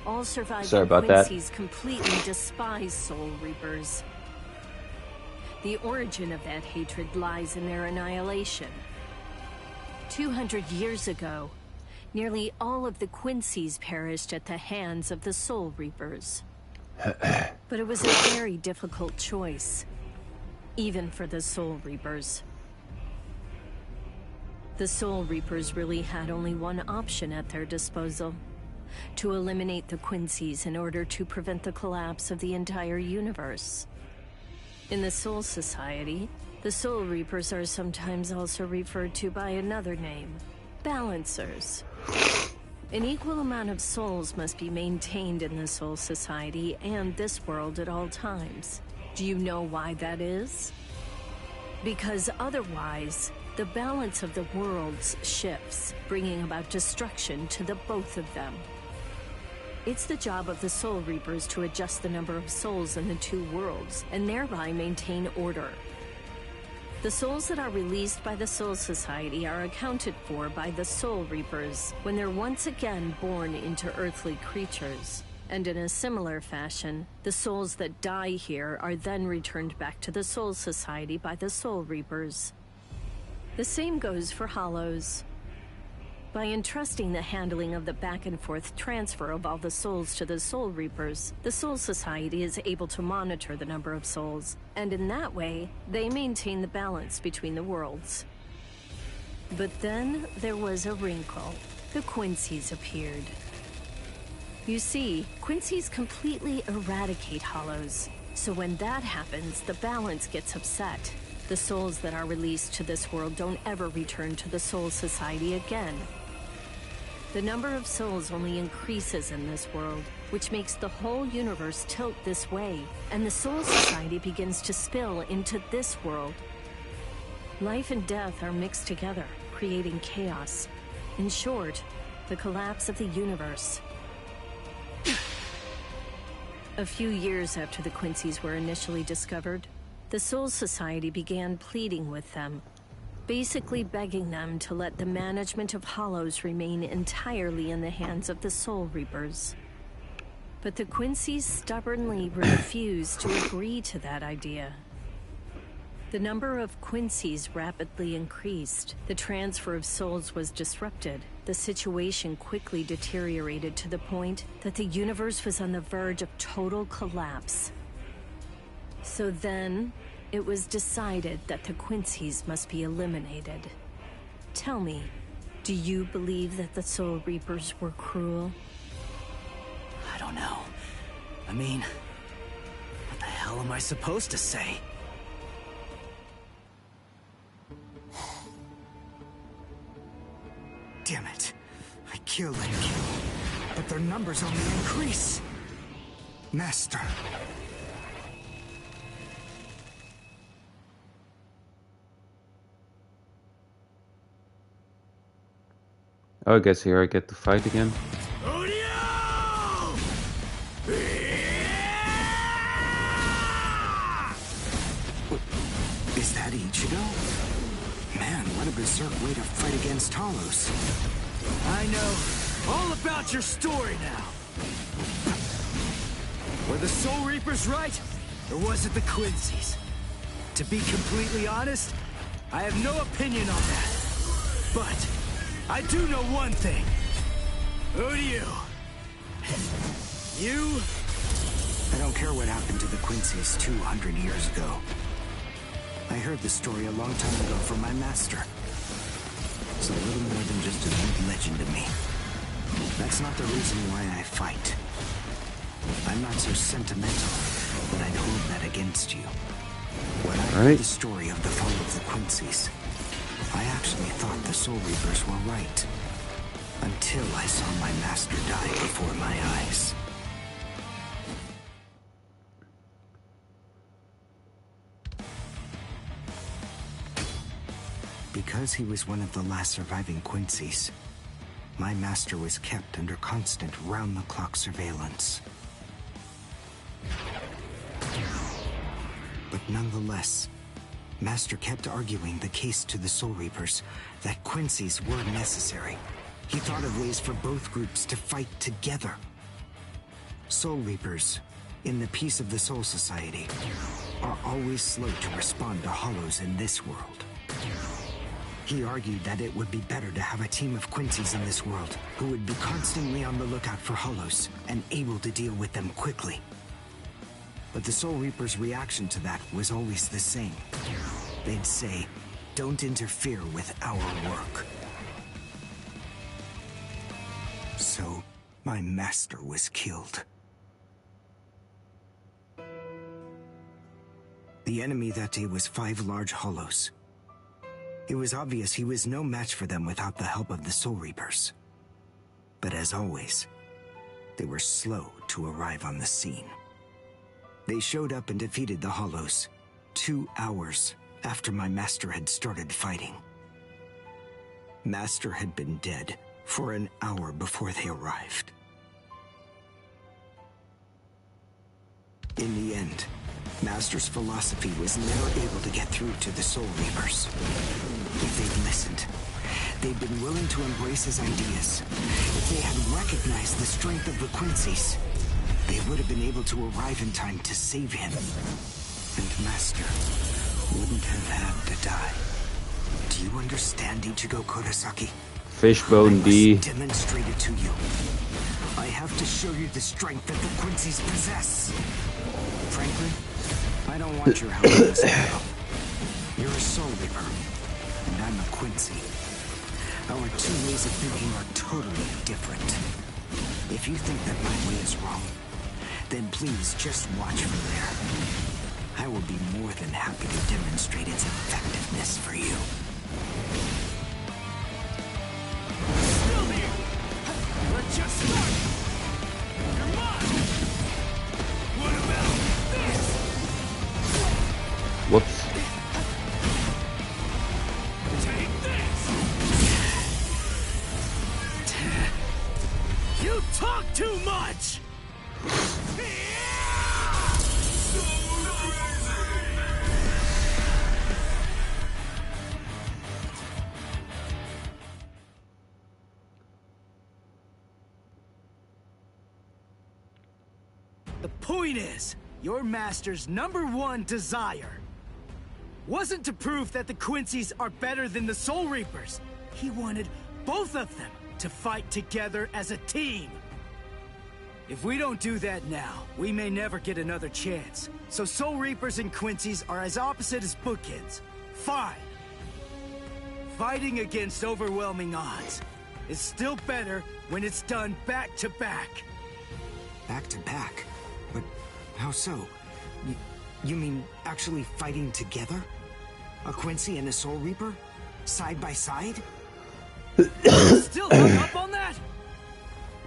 All surviving Quincy's completely despise Soul Reapers. The origin of that hatred lies in their annihilation. 200 years ago, nearly all of the Quincy's perished at the hands of the Soul Reapers. But it was a very difficult choice, even for the Soul Reapers. The Soul Reapers really had only one option at their disposal: to eliminate the Quincy's in order to prevent the collapse of the entire universe. In the Soul Society, the Soul Reapers are sometimes also referred to by another name: Balancers. An equal amount of souls must be maintained in the Soul Society and this world at all times. Do you know why that is? Because otherwise, the balance of the worlds shifts, bringing about destruction to the both of them. It's the job of the Soul Reapers to adjust the number of souls in the two worlds, and thereby maintain order. The souls that are released by the Soul Society are accounted for by the Soul Reapers when they're once again born into earthly creatures. And in a similar fashion, the souls that die here are then returned back to the Soul Society by the Soul Reapers. The same goes for Hollows. By entrusting the handling of the back-and-forth transfer of all the souls to the Soul Reapers, the Soul Society is able to monitor the number of souls, and in that way, they maintain the balance between the worlds. But then there was a wrinkle. The Quincy's appeared. You see, Quincy's completely eradicate Hollows, so when that happens, the balance gets upset. The souls that are released to this world don't ever return to the Soul Society again. The number of souls only increases in this world, which makes the whole universe tilt this way, and the Soul Society begins to spill into this world. Life and death are mixed together, creating chaos. In short, the collapse of the universe. A few years after the Quincy's were initially discovered, the Soul Society began pleading with them, basically begging them to let the management of Hollows remain entirely in the hands of the Soul Reapers. But the Quincy's stubbornly refused to agree to that idea. The number of Quincy's rapidly increased. The transfer of souls was disrupted. The situation quickly deteriorated to the point that the universe was on the verge of total collapse. So then, it was decided that the Quincy's must be eliminated. Tell me, do you believe that the Soul Reapers were cruel? I don't know. I mean, what the hell am I supposed to say? Damn it. I kill and kill, but their numbers only increase. Master. Oh, I guess here I get to fight again. Is that Ichigo? Man, what a berserk way to fight against Hollows. I know all about your story now. Were the Soul Reapers right, or was it the Quincy's? To be completely honest, I have no opinion on that. But I do know one thing. Who do you? You? I don't care what happened to the Quincy's 200 years ago. I heard the story a long time ago from my master. It's a little more than just a good legend to me. That's not the reason why I fight. I'm not so sentimental, but I'd hold that against you. When I heard the story of the fall of the Quincy's, I actually thought the Soul Reapers were right. Until I saw my master die before my eyes. Because he was one of the last surviving Quincy's, my master was kept under constant round-the-clock surveillance. But nonetheless, Master kept arguing the case to the Soul Reapers that Quincy's were necessary. He thought of ways for both groups to fight together. Soul Reapers, in the peace of the Soul Society, are always slow to respond to Hollows in this world. He argued that it would be better to have a team of Quincy's in this world who would be constantly on the lookout for Hollows and able to deal with them quickly. But the Soul Reapers' reaction to that was always the same. They'd say, "Don't interfere with our work." So, my master was killed. The enemy that day was 5 large Hollows. It was obvious he was no match for them without the help of the Soul Reapers. But as always, they were slow to arrive on the scene. They showed up and defeated the Hollows 2 hours after my master had started fighting. Master had been dead for an hour before they arrived. In the end, Master's philosophy was never able to get through to the Soul Reapers. If they'd listened, they'd been willing to embrace his ideas. If they had recognized the strength of the Quincy's, they would have been able to arrive in time to save him. And Master wouldn't have had to die. Do you understand, Ichigo Kurosaki? Fishbone D. Demonstrate it to you. I have to show you the strength that the Quincy's possess. Frankly, I don't want your help in this battle. You're a Soul Reaper, and I'm a Quincy. Our 2 ways of thinking are totally different. If you think that my way is wrong, then please just watch from there. I will be more than happy to demonstrate its effectiveness for you. Still here! Let's just start! Come on! What about this? Whoops. Take this! You talk too much! The point is, your master's #1 desire wasn't to prove that the Quincy's are better than the Soul Reapers. He wanted both of them to fight together as a team. If we don't do that now, we may never get another chance. So Soul Reapers and Quincy's are as opposite as bookends. Fine. Fighting against overwhelming odds is still better when it's done back to back. Back to back? But how so? You mean actually fighting together? A Quincy and a Soul Reaper? Side by side? Still hung up on that?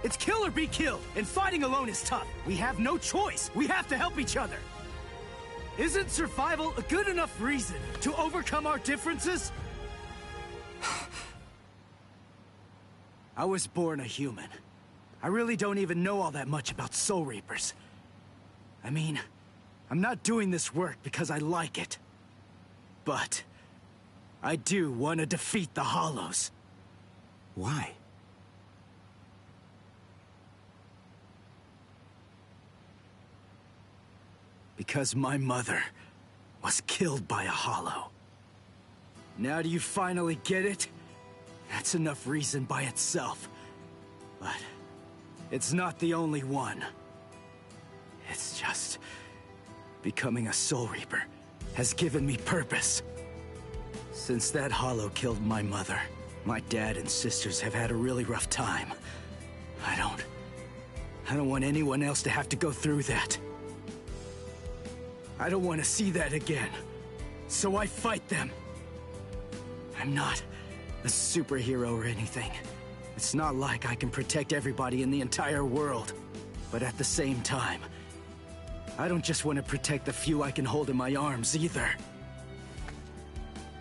It's kill or be killed, and fighting alone is tough. We have no choice. We have to help each other. Isn't survival a good enough reason to overcome our differences? I was born a human. I really don't even know all that much about Soul Reapers. I mean, I'm not doing this work because I like it. But I do want to defeat the Hollows. Why? Because my mother was killed by a Hollow. Now do you finally get it? That's enough reason by itself. But it's not the only one. It's just... becoming a Soul Reaper has given me purpose. Since that Hollow killed my mother, my dad and sisters have had a really rough time. I don't want anyone else to have to go through that. I don't want to see that again. So I fight them. I'm not a superhero or anything. It's not like I can protect everybody in the entire world. But at the same time, I don't just want to protect the few I can hold in my arms either.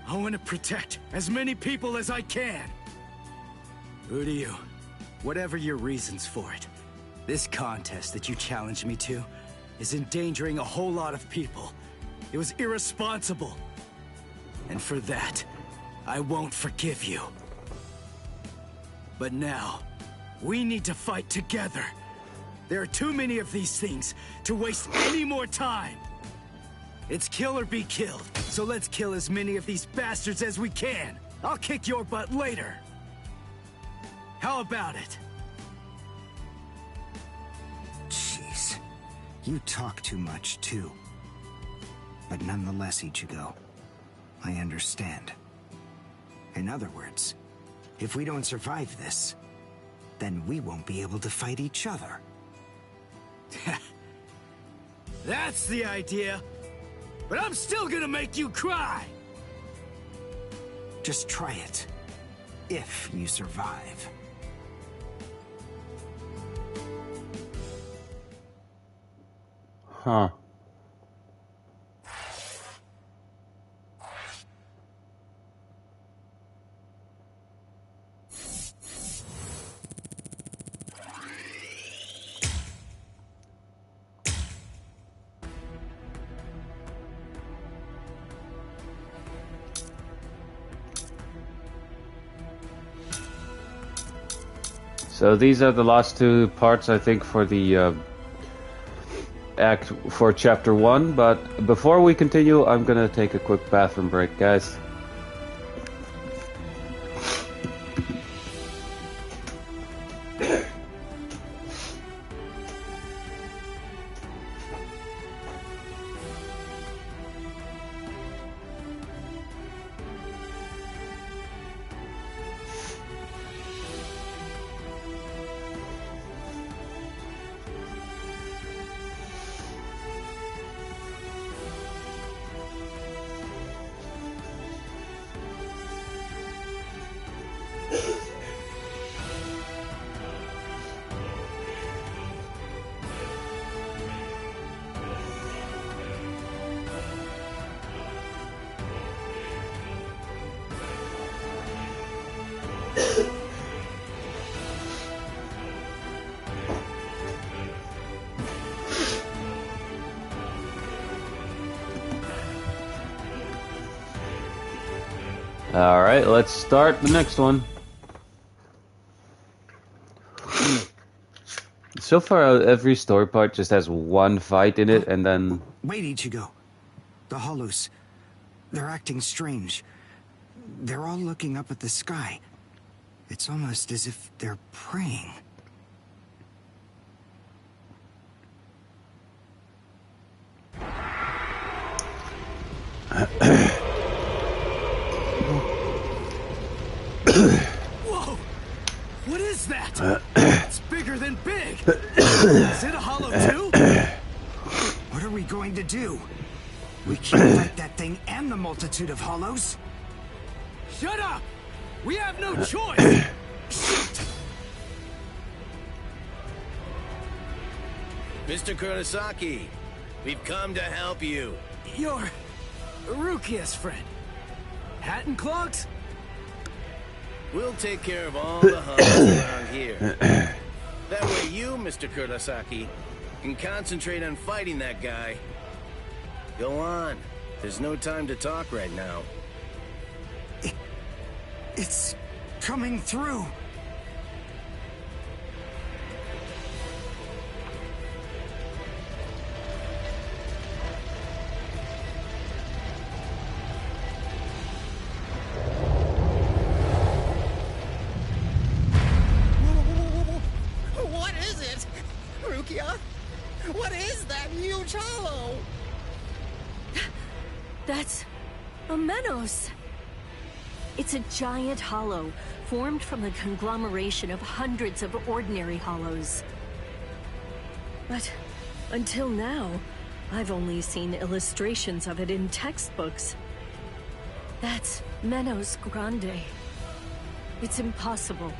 I want to protect as many people as I can. Who do you? Whatever your reasons for it, this contest that you challenged me to is endangering a whole lot of people. It was irresponsible. And for that, I won't forgive you. But now, we need to fight together. There are too many of these things to waste any more time. It's kill or be killed, so let's kill as many of these bastards as we can. I'll kick your butt later. How about it? Jeez. You talk too much, too. But nonetheless, Ichigo, I understand. In other words, if we don't survive this, then we won't be able to fight each other. That's the idea. But I'm still gonna make you cry. Just try it. If you survive. Huh. So these are the last two parts, I think, for the for chapter 1, but before we continue, I'm gonna take a quick bathroom break, guys. Alright, let's start the next one. So far, every story part just has one fight in it, and then... Wait, Ichigo. The Hollows. They're acting strange. They're all looking up at the sky. It's almost as if they're praying. Whoa! What is that? It's bigger than big! Is it a hollow too? What are we going to do? We can't fight that thing and the multitude of hollows. Shut up! We have no choice! Shit! Mr. Kurosaki, we've come to help you. You're Rukia's friend. Hat and clogs? We'll take care of all the hollows around here. That way you, Mr. Kurosaki, can concentrate on fighting that guy. Go on. There's no time to talk right now. It's coming through. What is it? Rukia? What is that huge hollow? That's a Menos. It's a giant hollow formed from the conglomeration of hundreds of ordinary hollows. But until now, I've only seen illustrations of it in textbooks. That's Menos Grande. It's impossible.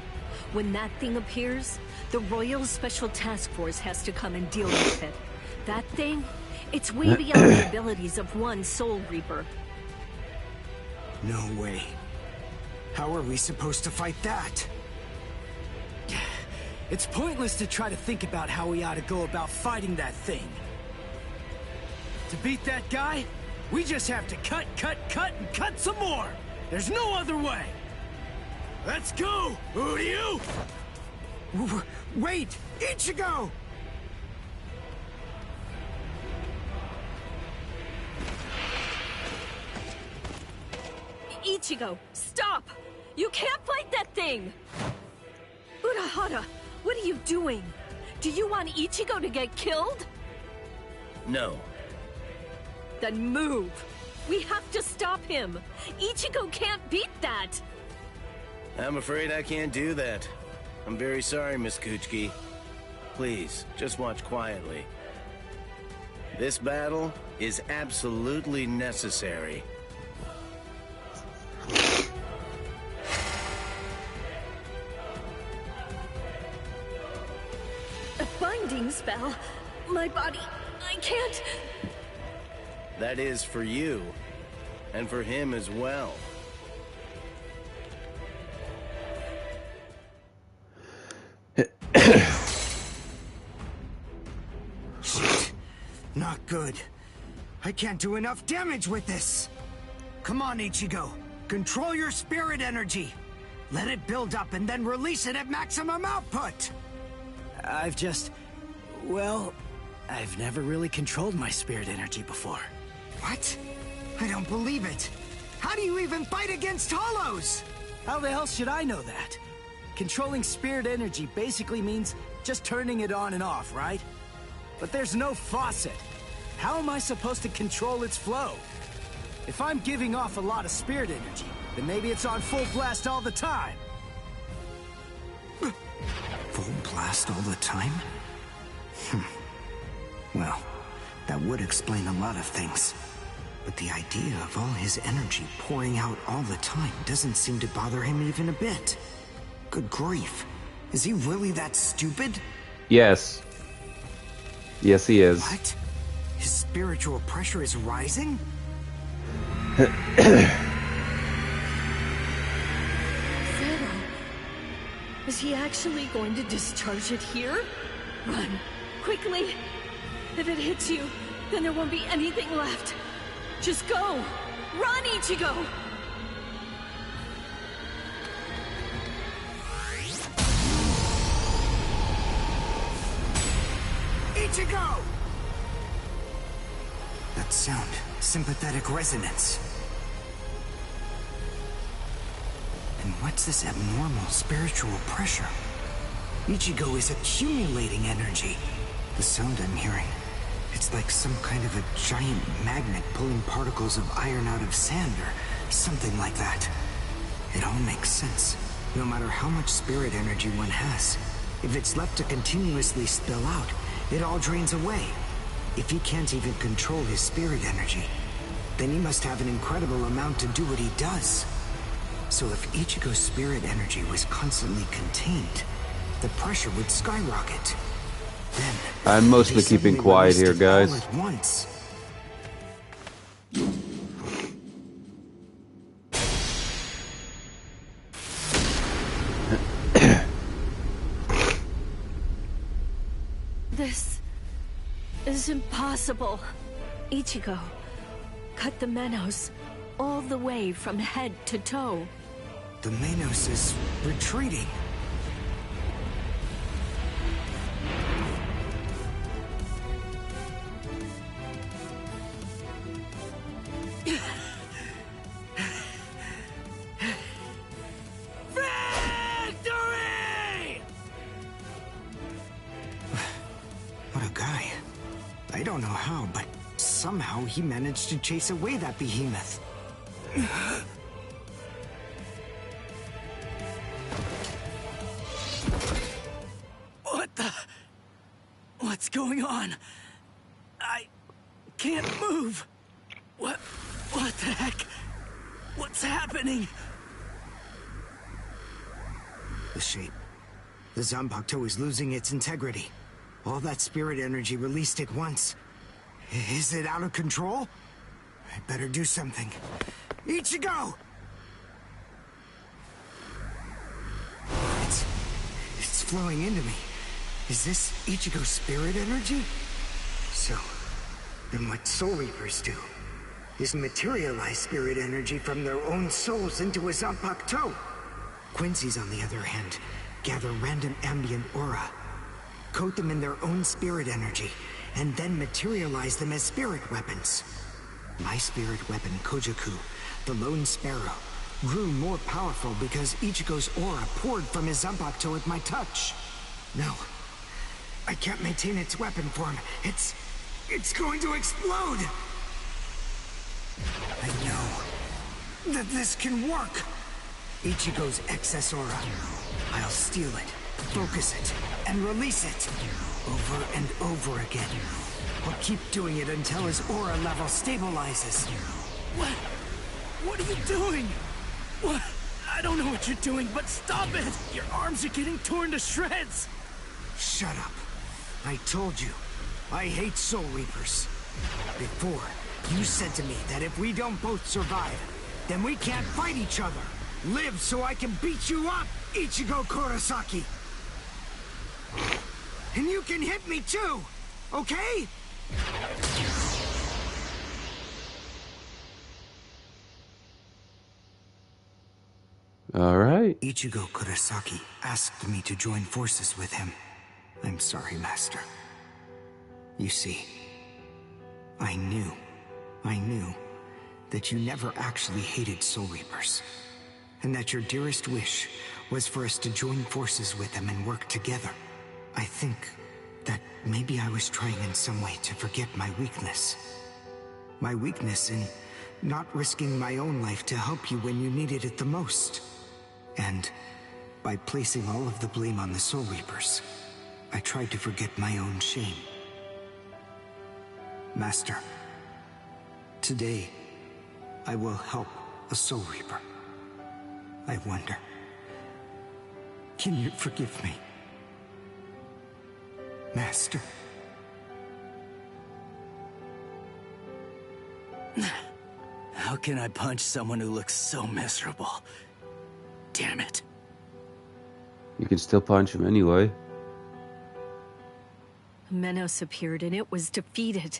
When that thing appears, the Royal Special Task Force has to come and deal with it. That thing, it's way beyond the abilities of one Soul Reaper. No way. How are we supposed to fight that? It's pointless to try to think about how we ought to go about fighting that thing. To beat that guy, we just have to cut, and cut some more! There's no other way! Let's go! Who do you? Wait! Ichigo! Ichigo, stop! You can't fight that thing! Urahara, what are you doing? Do you want Ichigo to get killed? No. Then move! We have to stop him! Ichigo can't beat that! I'm afraid I can't do that. I'm very sorry, Miss Kuchiki. Please, just watch quietly. This battle is absolutely necessary. A binding spell? My body... I can't... That is for you, and for him as well. Shit. Not good. I can't do enough damage with this. Come on, Ichigo. Control your spirit energy. Let it build up and then release it at maximum output. I've just... well, I've never really controlled my spirit energy before. What? I don't believe it. How do you even fight against hollows? How the hell should I know that? Controlling spirit energy basically means just turning it on and off, right? But there's no faucet. How am I supposed to control its flow? If I'm giving off a lot of spirit energy, then maybe it's on full blast all the time. Full blast all the time? Well, that would explain a lot of things. But the idea of all his energy pouring out all the time doesn't seem to bother him even a bit. Good grief. Is he really that stupid? Yes. Yes, he is. What? His spiritual pressure is rising? Zero. Is he actually going to discharge it here? Run. Quickly. If it hits you, then there won't be anything left. Just go! Run, Ichigo! Ichigo! That sound, sympathetic resonance. And what's this abnormal spiritual pressure? Ichigo is accumulating energy. The sound I'm hearing, It's like some kind of a giant magnet pulling particles of iron out of sand or something like that. It all makes sense. No matter how much spirit energy one has, if it's left to continuously spill out, it all drains away. If he can't even control his spirit energy, then he must have an incredible amount to do what he does. So if Ichigo's spirit energy was constantly contained, the pressure would skyrocket. Then I'm mostly keeping quiet here, guys. all at once. This is impossible. Ichigo cut the Menos all the way from head to toe. The Menos is retreating. Victory! What a guy. I don't know how, but somehow he managed to chase away that behemoth. What the... What's going on? I can't move. What the heck? What's happening? The shape. The Zanpakuto is losing its integrity. All that spirit energy released at once. Is it out of control? I better do something. Ichigo! It's flowing into me. Is this Ichigo's spirit energy? So, then what Soul Reapers do is materialize spirit energy from their own souls into a Zanpakuto. Quincy's, on the other hand, gather random ambient aura, coat them in their own spirit energy, and then materialize them as spirit weapons. My spirit weapon, Kojaku, the Lone Sparrow, grew more powerful because Ichigo's aura poured from his Zanpakuto at my touch. No, I can't maintain its weapon form. It's going to explode! I know that this can work! Ichigo's excess aura. I'll steal it, focus it, and release it. Over and over again. I'll keep doing it until his aura level stabilizes. What are you doing? What? I don't know what you're doing, but stop it! Your arms are getting torn to shreds! Shut up. I told you, I hate Soul Reapers. Before, you said to me that if we don't both survive, then we can't fight each other. Live so I can beat you up, Ichigo Kurosaki! And you can hit me too, okay? All right. Ichigo Kurosaki asked me to join forces with him. I'm sorry, Master. You see, I knew that you never actually hated Soul Reapers, and that your dearest wish was for us to join forces with them and work together. I think that maybe I was trying in some way to forget my weakness. My weakness in not risking my own life to help you when you needed it the most. And by placing all of the blame on the Soul Reapers, I tried to forget my own shame. Master, today, I will help a Soul Reaper. I wonder, can you forgive me? Master? How can I punch someone who looks so miserable? Damn it. You can still punch him anyway. Menos appeared and it was defeated.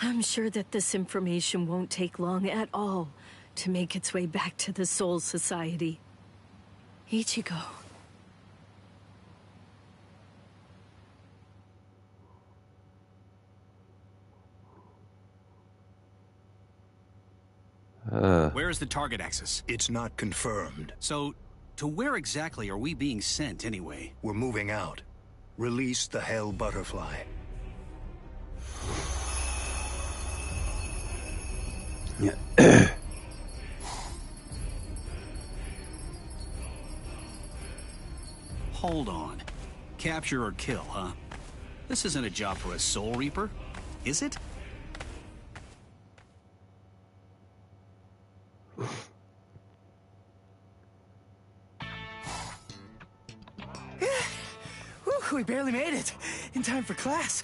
I'm sure that this information won't take long at all to make its way back to the Soul Society. Ichigo. Where is the target axis? It's not confirmed. So, to where exactly are we being sent anyway? We're moving out. Release the Hell Butterfly. Yeah. Hold on. Capture or kill, huh? This isn't a job for a Soul Reaper, is it? Whew, we barely made it. In time for class.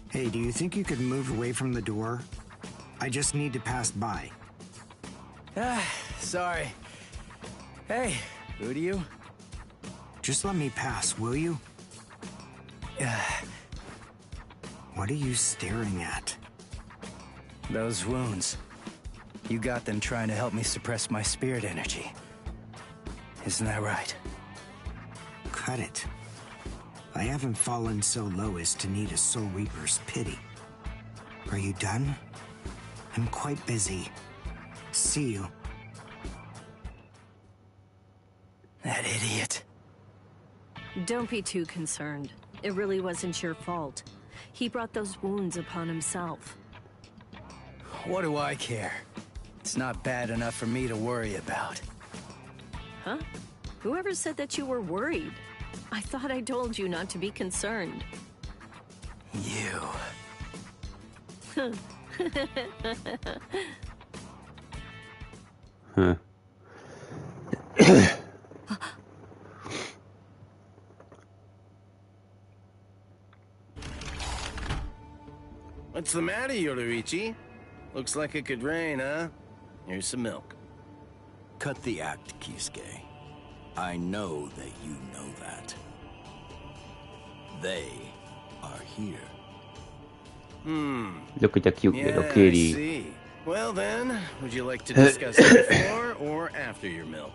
Hey, do you think you could move away from the door? I just need to pass by. Sorry. Hey, who do you? Just let me pass, will you? What are you staring at? Those wounds. You got them trying to help me suppress my spirit energy. Isn't that right? Cut it. I haven't fallen so low as to need a Soul Reaper's pity. Are you done? I'm quite busy. See you. That idiot. Don't be too concerned. It really wasn't your fault. He brought those wounds upon himself. What do I care? It's not bad enough for me to worry about. Huh? Whoever said that you were worried? I thought I told you not to be concerned. You. Huh. What's the matter, Yoruichi? Looks like it could rain, huh? Here's some milk. Cut the act, Kisuke. I know that you know that. They are here. Look at the cute little I kitty. see. Well then, would you like to discuss it before or after your milk?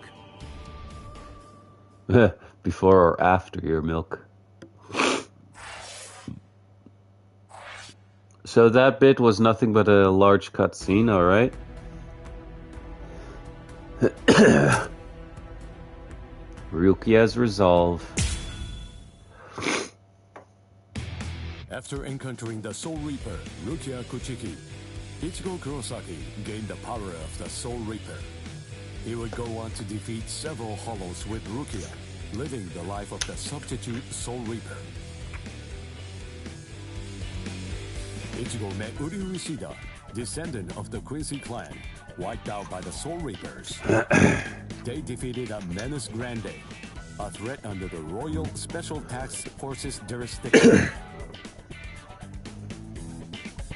Before or after your milk. So that bit was nothing but a large cutscene, alright? Rukia's resolve. After encountering the Soul Reaper, Rukia Kuchiki, Ichigo Kurosaki gained the power of the Soul Reaper. He would go on to defeat several Hollows with Rukia, living the life of the substitute Soul Reaper. Ichigo met Uryu Ishida, descendant of the Quincy clan, wiped out by the Soul Reapers. They defeated a Menace Grande, a threat under the Royal Special Task Force's jurisdiction.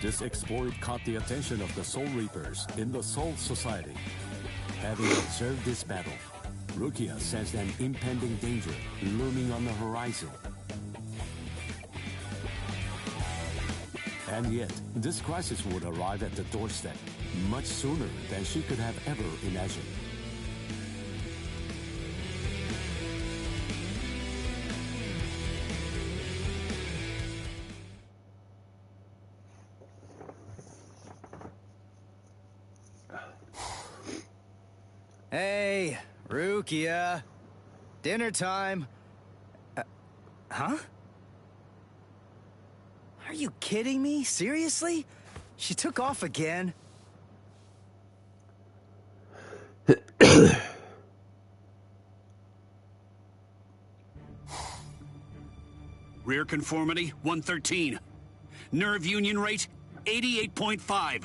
This exploit caught the attention of the Soul Reapers in the Soul Society. Having observed this battle, Rukia sensed an impending danger looming on the horizon. And yet, this crisis would arrive at the doorstep much sooner than she could have ever imagined. Hey, Rukia. Dinner time. Huh? Are you kidding me? Seriously? She took off again? Rear conformity, 113. Nerve union rate, 88.5.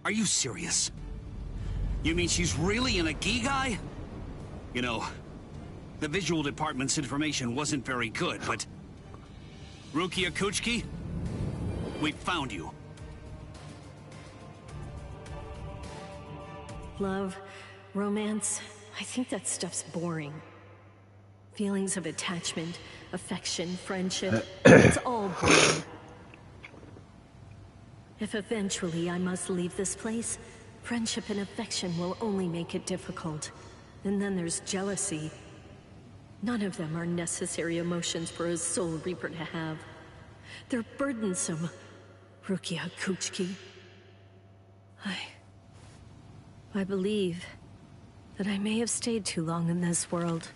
Are you serious? You mean she's really in a Gigai? You know, the visual department's information wasn't very good, but... Rukia Kuchiki, we found you. Love, romance, I think that stuff's boring. Feelings of attachment, affection, friendship, it's all boring. If eventually I must leave this place, friendship and affection will only make it difficult. And then there's jealousy. None of them are necessary emotions for a Soul Reaper to have. They're burdensome, Rukia Kuchiki. I believe that I may have stayed too long in this world.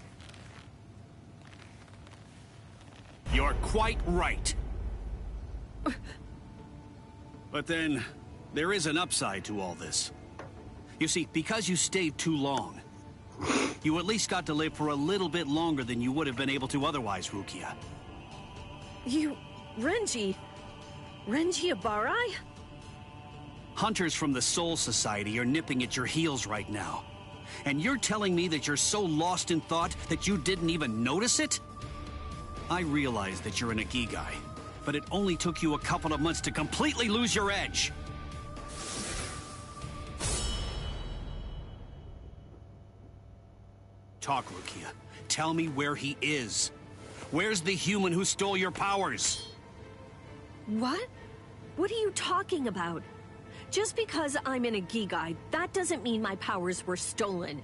You're quite right. But then, there is an upside to all this. You see, because you stayed too long, you at least got to live for a little bit longer than you would have been able to otherwise, Rukia. You... Renji Abarai? Hunters from the Soul Society are nipping at your heels right now. And you're telling me that you're so lost in thought that you didn't even notice it? I realize that you're an Ikigai, but it only took you a couple of months to completely lose your edge. Talk, Rukia. Tell me where he is. Where's the human who stole your powers? What? What are you talking about? Just because I'm an Ikigai, that doesn't mean my powers were stolen.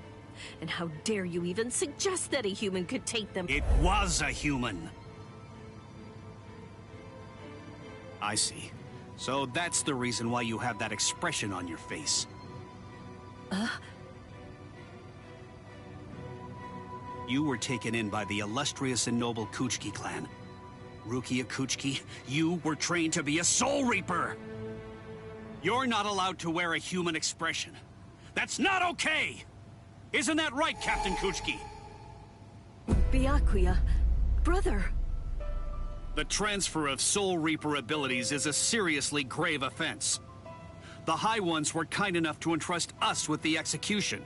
And how dare you even suggest that a human could take them? It was a human. I see. So that's the reason why you have that expression on your face. You were taken in by the illustrious and noble Kuchiki clan. Rukia Kuchiki, you were trained to be a Soul Reaper! You're not allowed to wear a human expression. That's not okay! Isn't that right, Captain Kuchiki? Byakuya, brother. The transfer of Soul Reaper abilities is a seriously grave offense. The High Ones were kind enough to entrust us with the execution,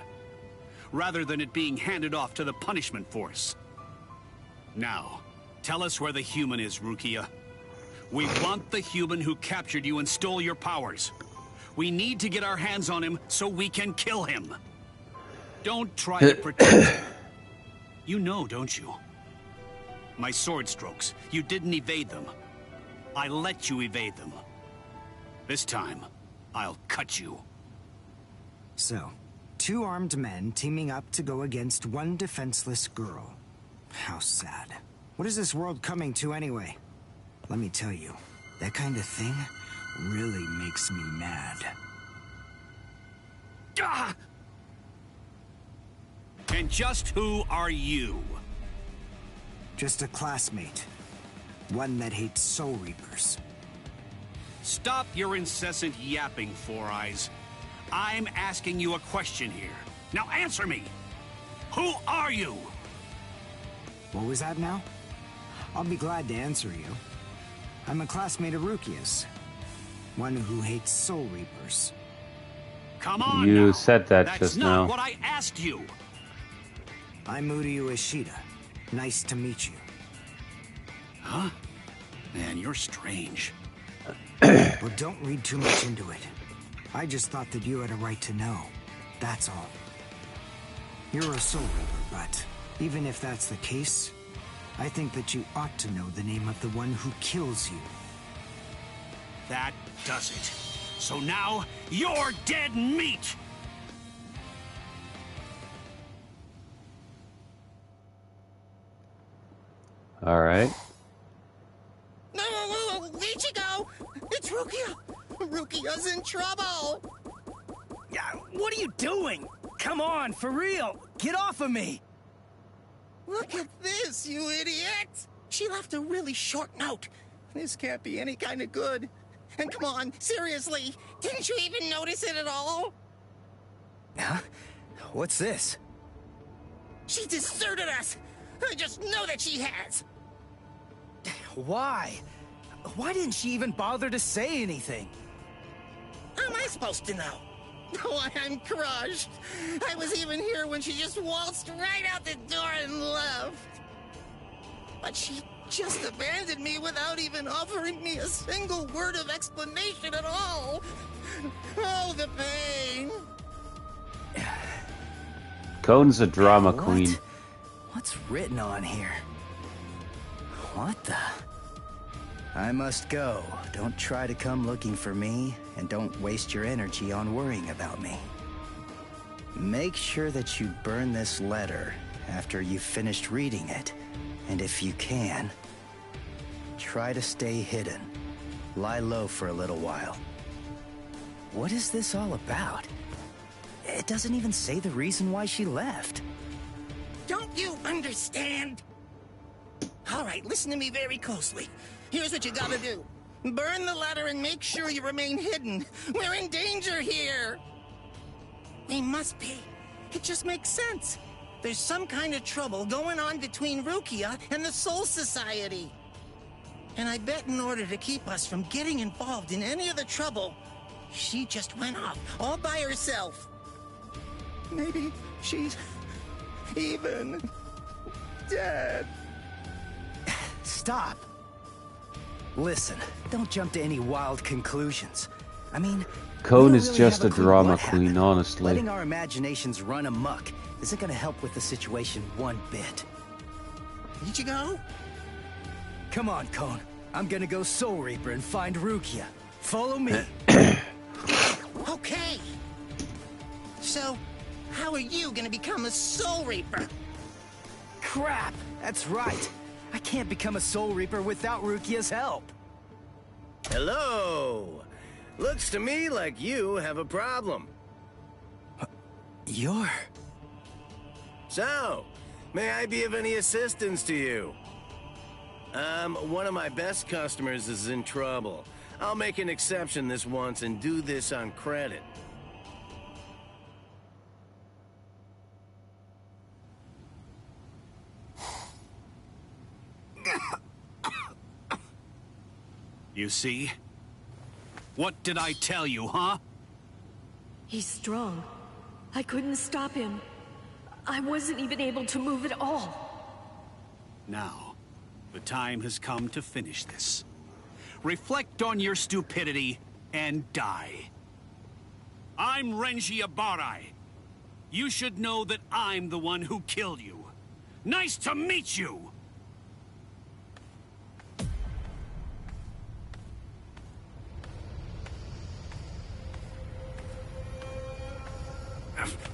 rather than it being handed off to the punishment force. Now, tell us where the human is, Rukia. We want the human who captured you and stole your powers. We need to get our hands on him so we can kill him. Don't try to protect him. You know, don't you? My sword strokes, you didn't evade them. I let you evade them. This time, I'll cut you. So, 2 armed men teaming up to go against 1 defenseless girl. How sad. What is this world coming to anyway? Let me tell you, that kind of thing really makes me mad. Ah! And just who are you? Just a classmate. One that hates Soul Reapers. Stop your incessant yapping, Four Eyes. I'm asking you a question here. Now answer me! Who are you? What was that now? I'll be glad to answer you. I'm a classmate of Rukia's. One who hates Soul Reapers. Come on You now. said that That's just not now. what I asked you. I'm Uryu Ishida. Nice to meet you. Huh? Man, you're strange. Well, don't read too much into it. I just thought that you had a right to know. That's all. You're a Soul Reaper, but even if that's the case, I think that you ought to know the name of the one who kills you. That does it. So now, you're dead meat! Alright. No, Ichigo! It's Rukia! Rukia's in trouble! Yeah, what are you doing? Come on, for real! Get off of me! Look at this, you idiot! She left a really short note. This can't be any kind of good. And come on, seriously, didn't you even notice it at all? Huh? What's this? She deserted us! I just know that she has! Why? Why didn't she even bother to say anything? How am I supposed to know? Oh, I'm crushed. I was even here when she just waltzed right out the door and left. But she just abandoned me without even offering me a single word of explanation at all. Oh, the pain. Cone's a drama What? queen. What's written on here? What the? I must go. Don't try to come looking for me, and don't waste your energy on worrying about me. Make sure that you burn this letter after you've finished reading it, and if you can, try to stay hidden. Lie low for a little while. What is this all about? It doesn't even say the reason why she left. Don't you understand? All right, listen to me very closely. Here's what you gotta do. Burn the letter and make sure you remain hidden. We're in danger here. We must be. It just makes sense. There's some kind of trouble going on between Rukia and the Soul Society. And I bet in order to keep us from getting involved in any of the trouble, she just went off all by herself. Maybe she's even dead. Stop. Listen, don't jump to any wild conclusions. I mean, Cone we is don't really just have a clue drama what queen, happened. honestly. Letting our imaginations run amok isn't gonna help with the situation one bit. Ichigo? Come on, Cone. I'm gonna go Soul Reaper and find Rukia. Follow me. Okay. So, how are you gonna become a Soul Reaper? Crap! That's right. I can't become a Soul Reaper without Rukia's help. Hello. Looks to me like you have a problem. You're... So, may I be of any assistance to you? One of my best customers is in trouble. I'll make an exception this once and do this on credit. You see? What did I tell you, huh? He's strong. I couldn't stop him. I wasn't even able to move at all. Now, the time has come to finish this. Reflect on your stupidity and die. I'm Renji Abarai. You should know that I'm the one who killed you. Nice to meet you!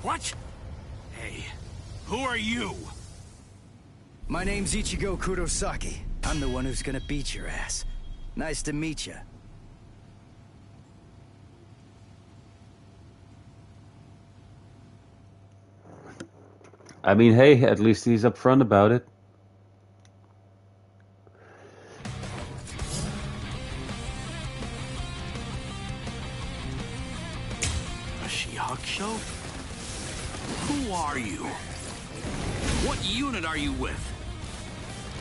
What? Hey, who are you? My name's Ichigo Kurosaki. I'm the one who's gonna beat your ass. Nice to meet you. I mean, hey, at least he's upfront about it. A Shihakusho? Who are you? What unit are you with?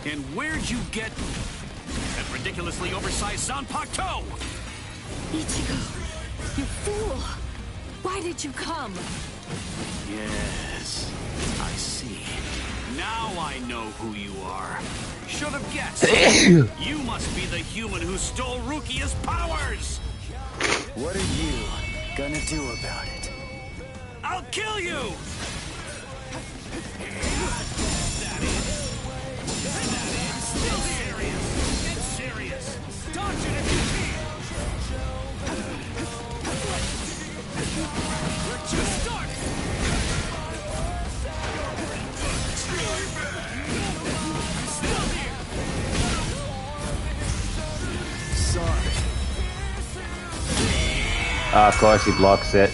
And where'd you get that ridiculously oversized Zanpakuto? Ichigo, you fool! Why did you come? Yes, I see. Now I know who you are. Should have guessed. You must be the human who stole Rukia's powers! What are you gonna do about it? I'll kill you! Still serious! Get serious! Dodge it if you can! We're just starting! Still here! Sorry. Of course he blocks it.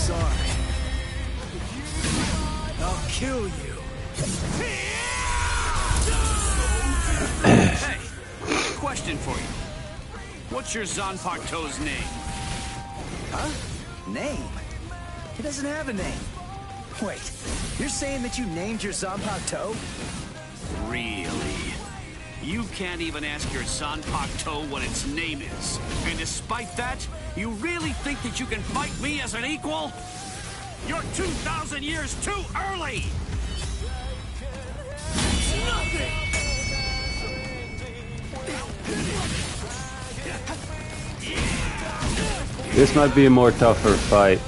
Sorry. I'll kill you. Hey, question for you. What's your Zanpakuto's name? Huh? Name? He doesn't have a name. Wait, you're saying that you named your Zanpakuto? Really? You can't even ask your Zanpakuto what its name is. And despite that, you really think that you can fight me as an equal? You're 2,000 years too early! It's nothing! This might be a more tougher fight.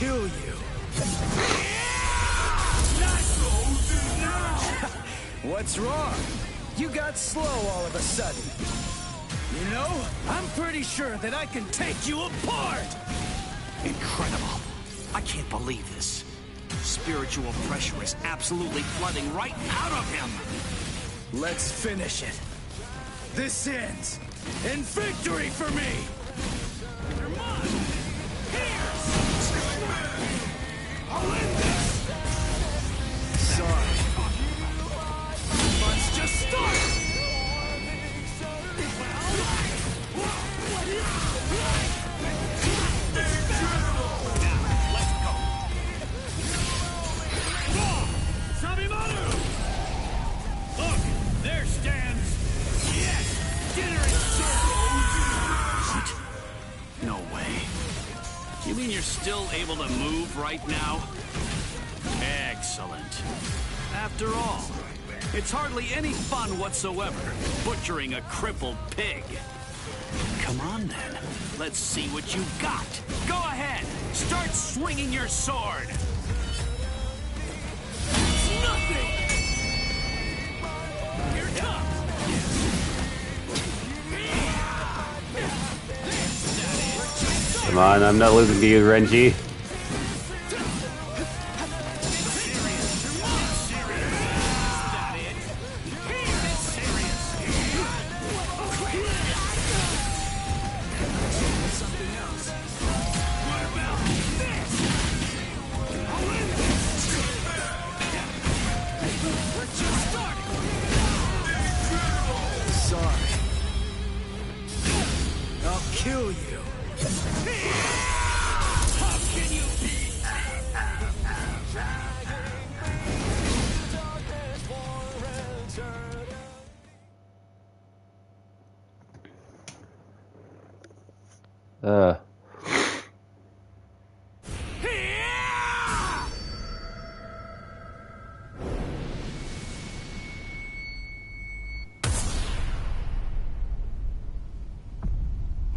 kill you. What's wrong? You got slow all of a sudden. You know, I'm pretty sure that I can take you apart! Incredible. I can't believe this. Spiritual pressure is absolutely flooding right out of him. Let's finish it. This ends in victory for me! I'll end this! Sorry. Let's just start! Look, there stands. Yes, dinner is served. What? No way. You mean you're still able to move right now? Excellent. After all, it's hardly any fun whatsoever, butchering a crippled pig. Come on then, let's see what you got. Go ahead, start swinging your sword. It's nothing. Here it comes. Come on, I'm not losing to you, Renji.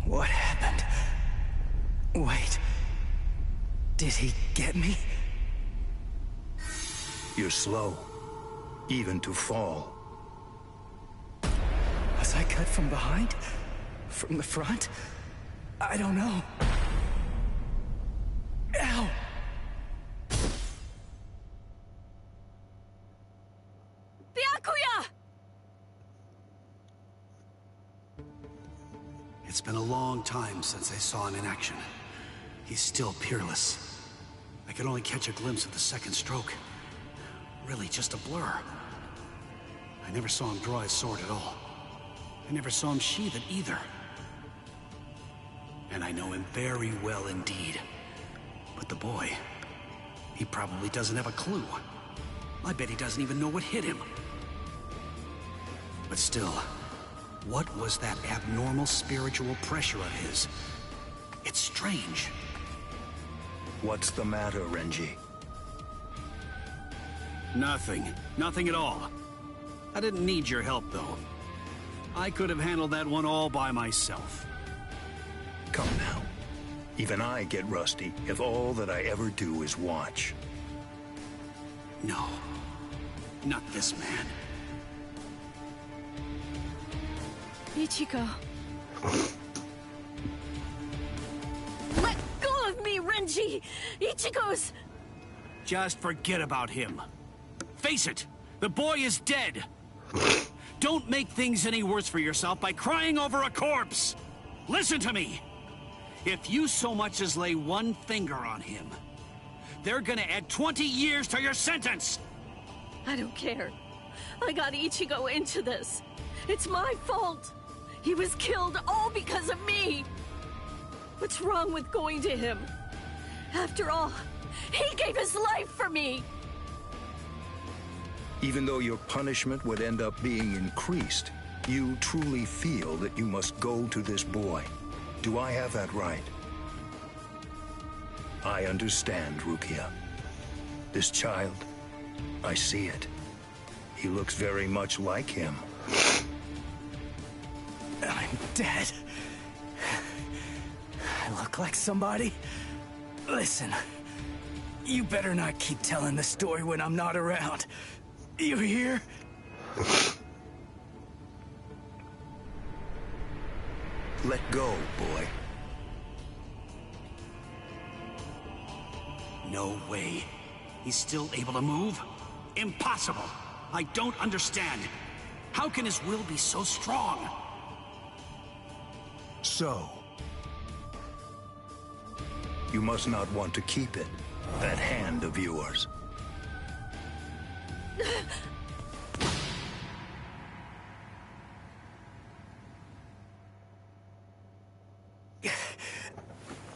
What happened? Wait. Did he get me? You're slow, even to fall. Was I cut from behind? From the front? I don't know. Ow! Byakuya! It's been a long time since I saw him in action. He's still peerless. I could only catch a glimpse of the second stroke. Really just a blur. I never saw him draw his sword at all. I never saw him sheath it either. And I know him very well indeed. But the boy, he probably doesn't have a clue. I bet he doesn't even know what hit him. But still, what was that abnormal spiritual pressure of his? It's strange. What's the matter, Renji? Nothing. Nothing at all. I didn't need your help, though. I could have handled that one all by myself. Come now. Even I get rusty if all that I ever do is watch. No. Not this man. Ichigo. Let go of me, Renji! Ichigo's... Just forget about him. Face it, the boy is dead. Don't make things any worse for yourself by crying over a corpse. Listen to me. If you so much as lay one finger on him, they're gonna add 20 years to your sentence. I don't care. I got Ichigo into this. It's my fault. He was killed all because of me. What's wrong with going to him? After all, he gave his life for me. Even though your punishment would end up being increased, you truly feel that you must go to this boy. Do I have that right? I understand, Rukia. This child, I see it. He looks very much like him. I'm dead. I look like somebody? Listen, You better not keep telling the story when I'm not around. You hear? Let go, boy. No way. He's still able to move? Impossible. I don't understand. How can his will be so strong? So, you must not want to keep it, that hand of yours.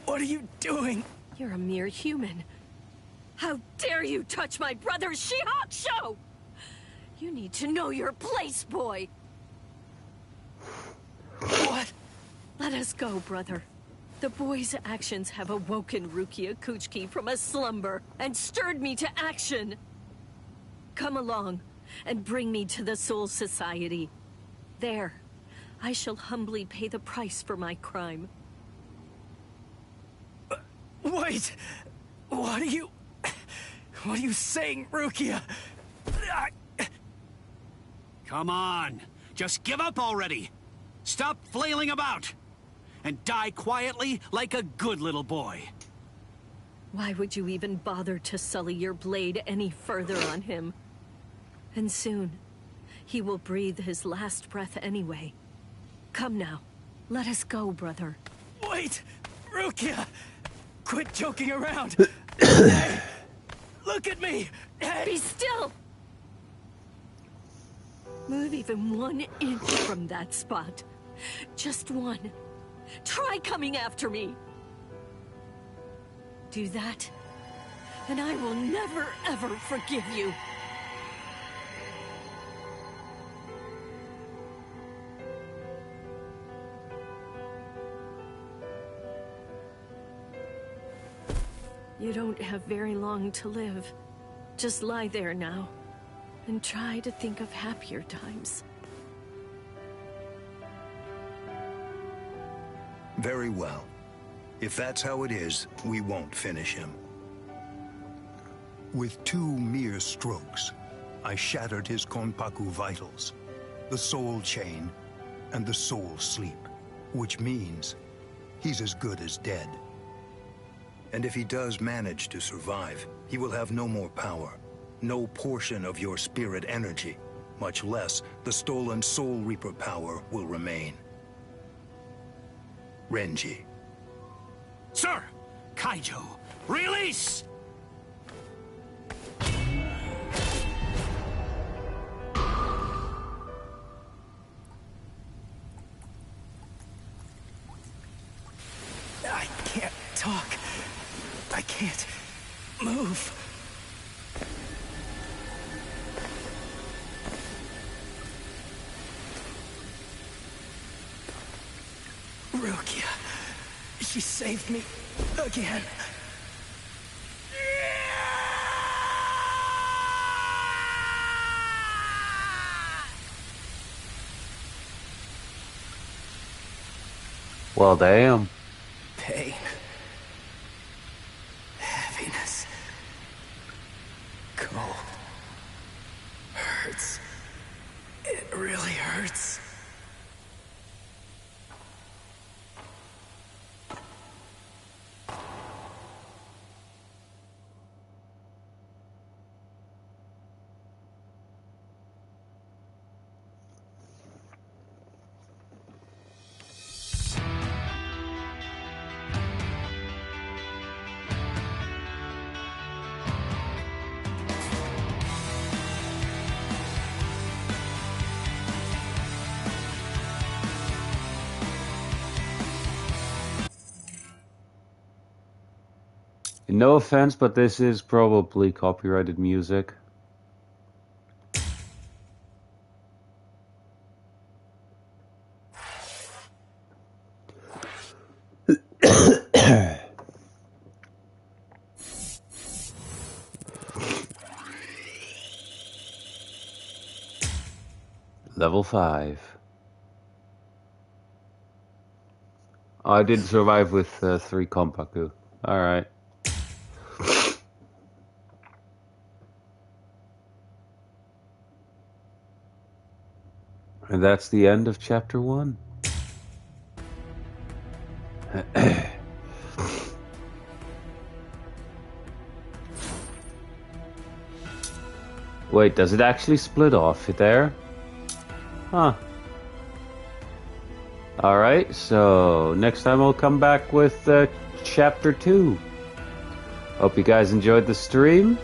What are you doing? You're a mere human. How dare you touch my brother Shihakusho! You need to know your place, boy. What? Let us go, brother. The boy's actions have awoken Rukia Kuchiki from a slumber and stirred me to action. Come along and bring me to the Soul Society. There, I shall humbly pay the price for my crime. Wait! What are you saying, Rukia? Come on. Just give up already. Stop flailing about. And die quietly like a good little boy. Why would you even bother to sully your blade any further on him? And soon, he will breathe his last breath anyway. Come now, let us go, brother. Wait! Rukia! Quit joking around! Hey! Look at me! Hey! Be still! Move even 1 inch from that spot. Just one. Try coming after me! Do that, and I will never ever forgive you. You don't have very long to live. Just lie there now, and try to think of happier times. Very well. If that's how it is, we won't finish him. With 2 mere strokes, I shattered his Konpaku vitals, the soul chain, and the soul sleep, which means he's as good as dead. And if he does manage to survive, he will have no more power, no portion of your spirit energy, much less the stolen Soul Reaper power will remain. Renji. Sir! Kaijo, release! I can't talk. I can't move. Rukia. She saved me again. Well, damn. Pain. Heaviness. Cold. Hurts. It really hurts. No offense, but this is probably copyrighted music. Level 5. I did survive with 3 Kompaku. Alright. And that's the end of chapter 1. Wait, does it actually split off there? Huh. Alright, so next time I'll come back with chapter 2. Hope you guys enjoyed the stream.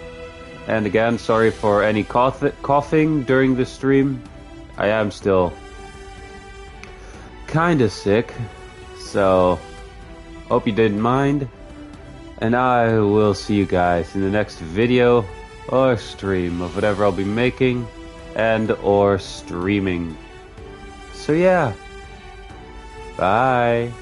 And again, sorry for any coughing during the stream. I am still kinda sick, so hope you didn't mind. And I will see you guys in the next video or stream of whatever I'll be making and or streaming. So yeah, bye.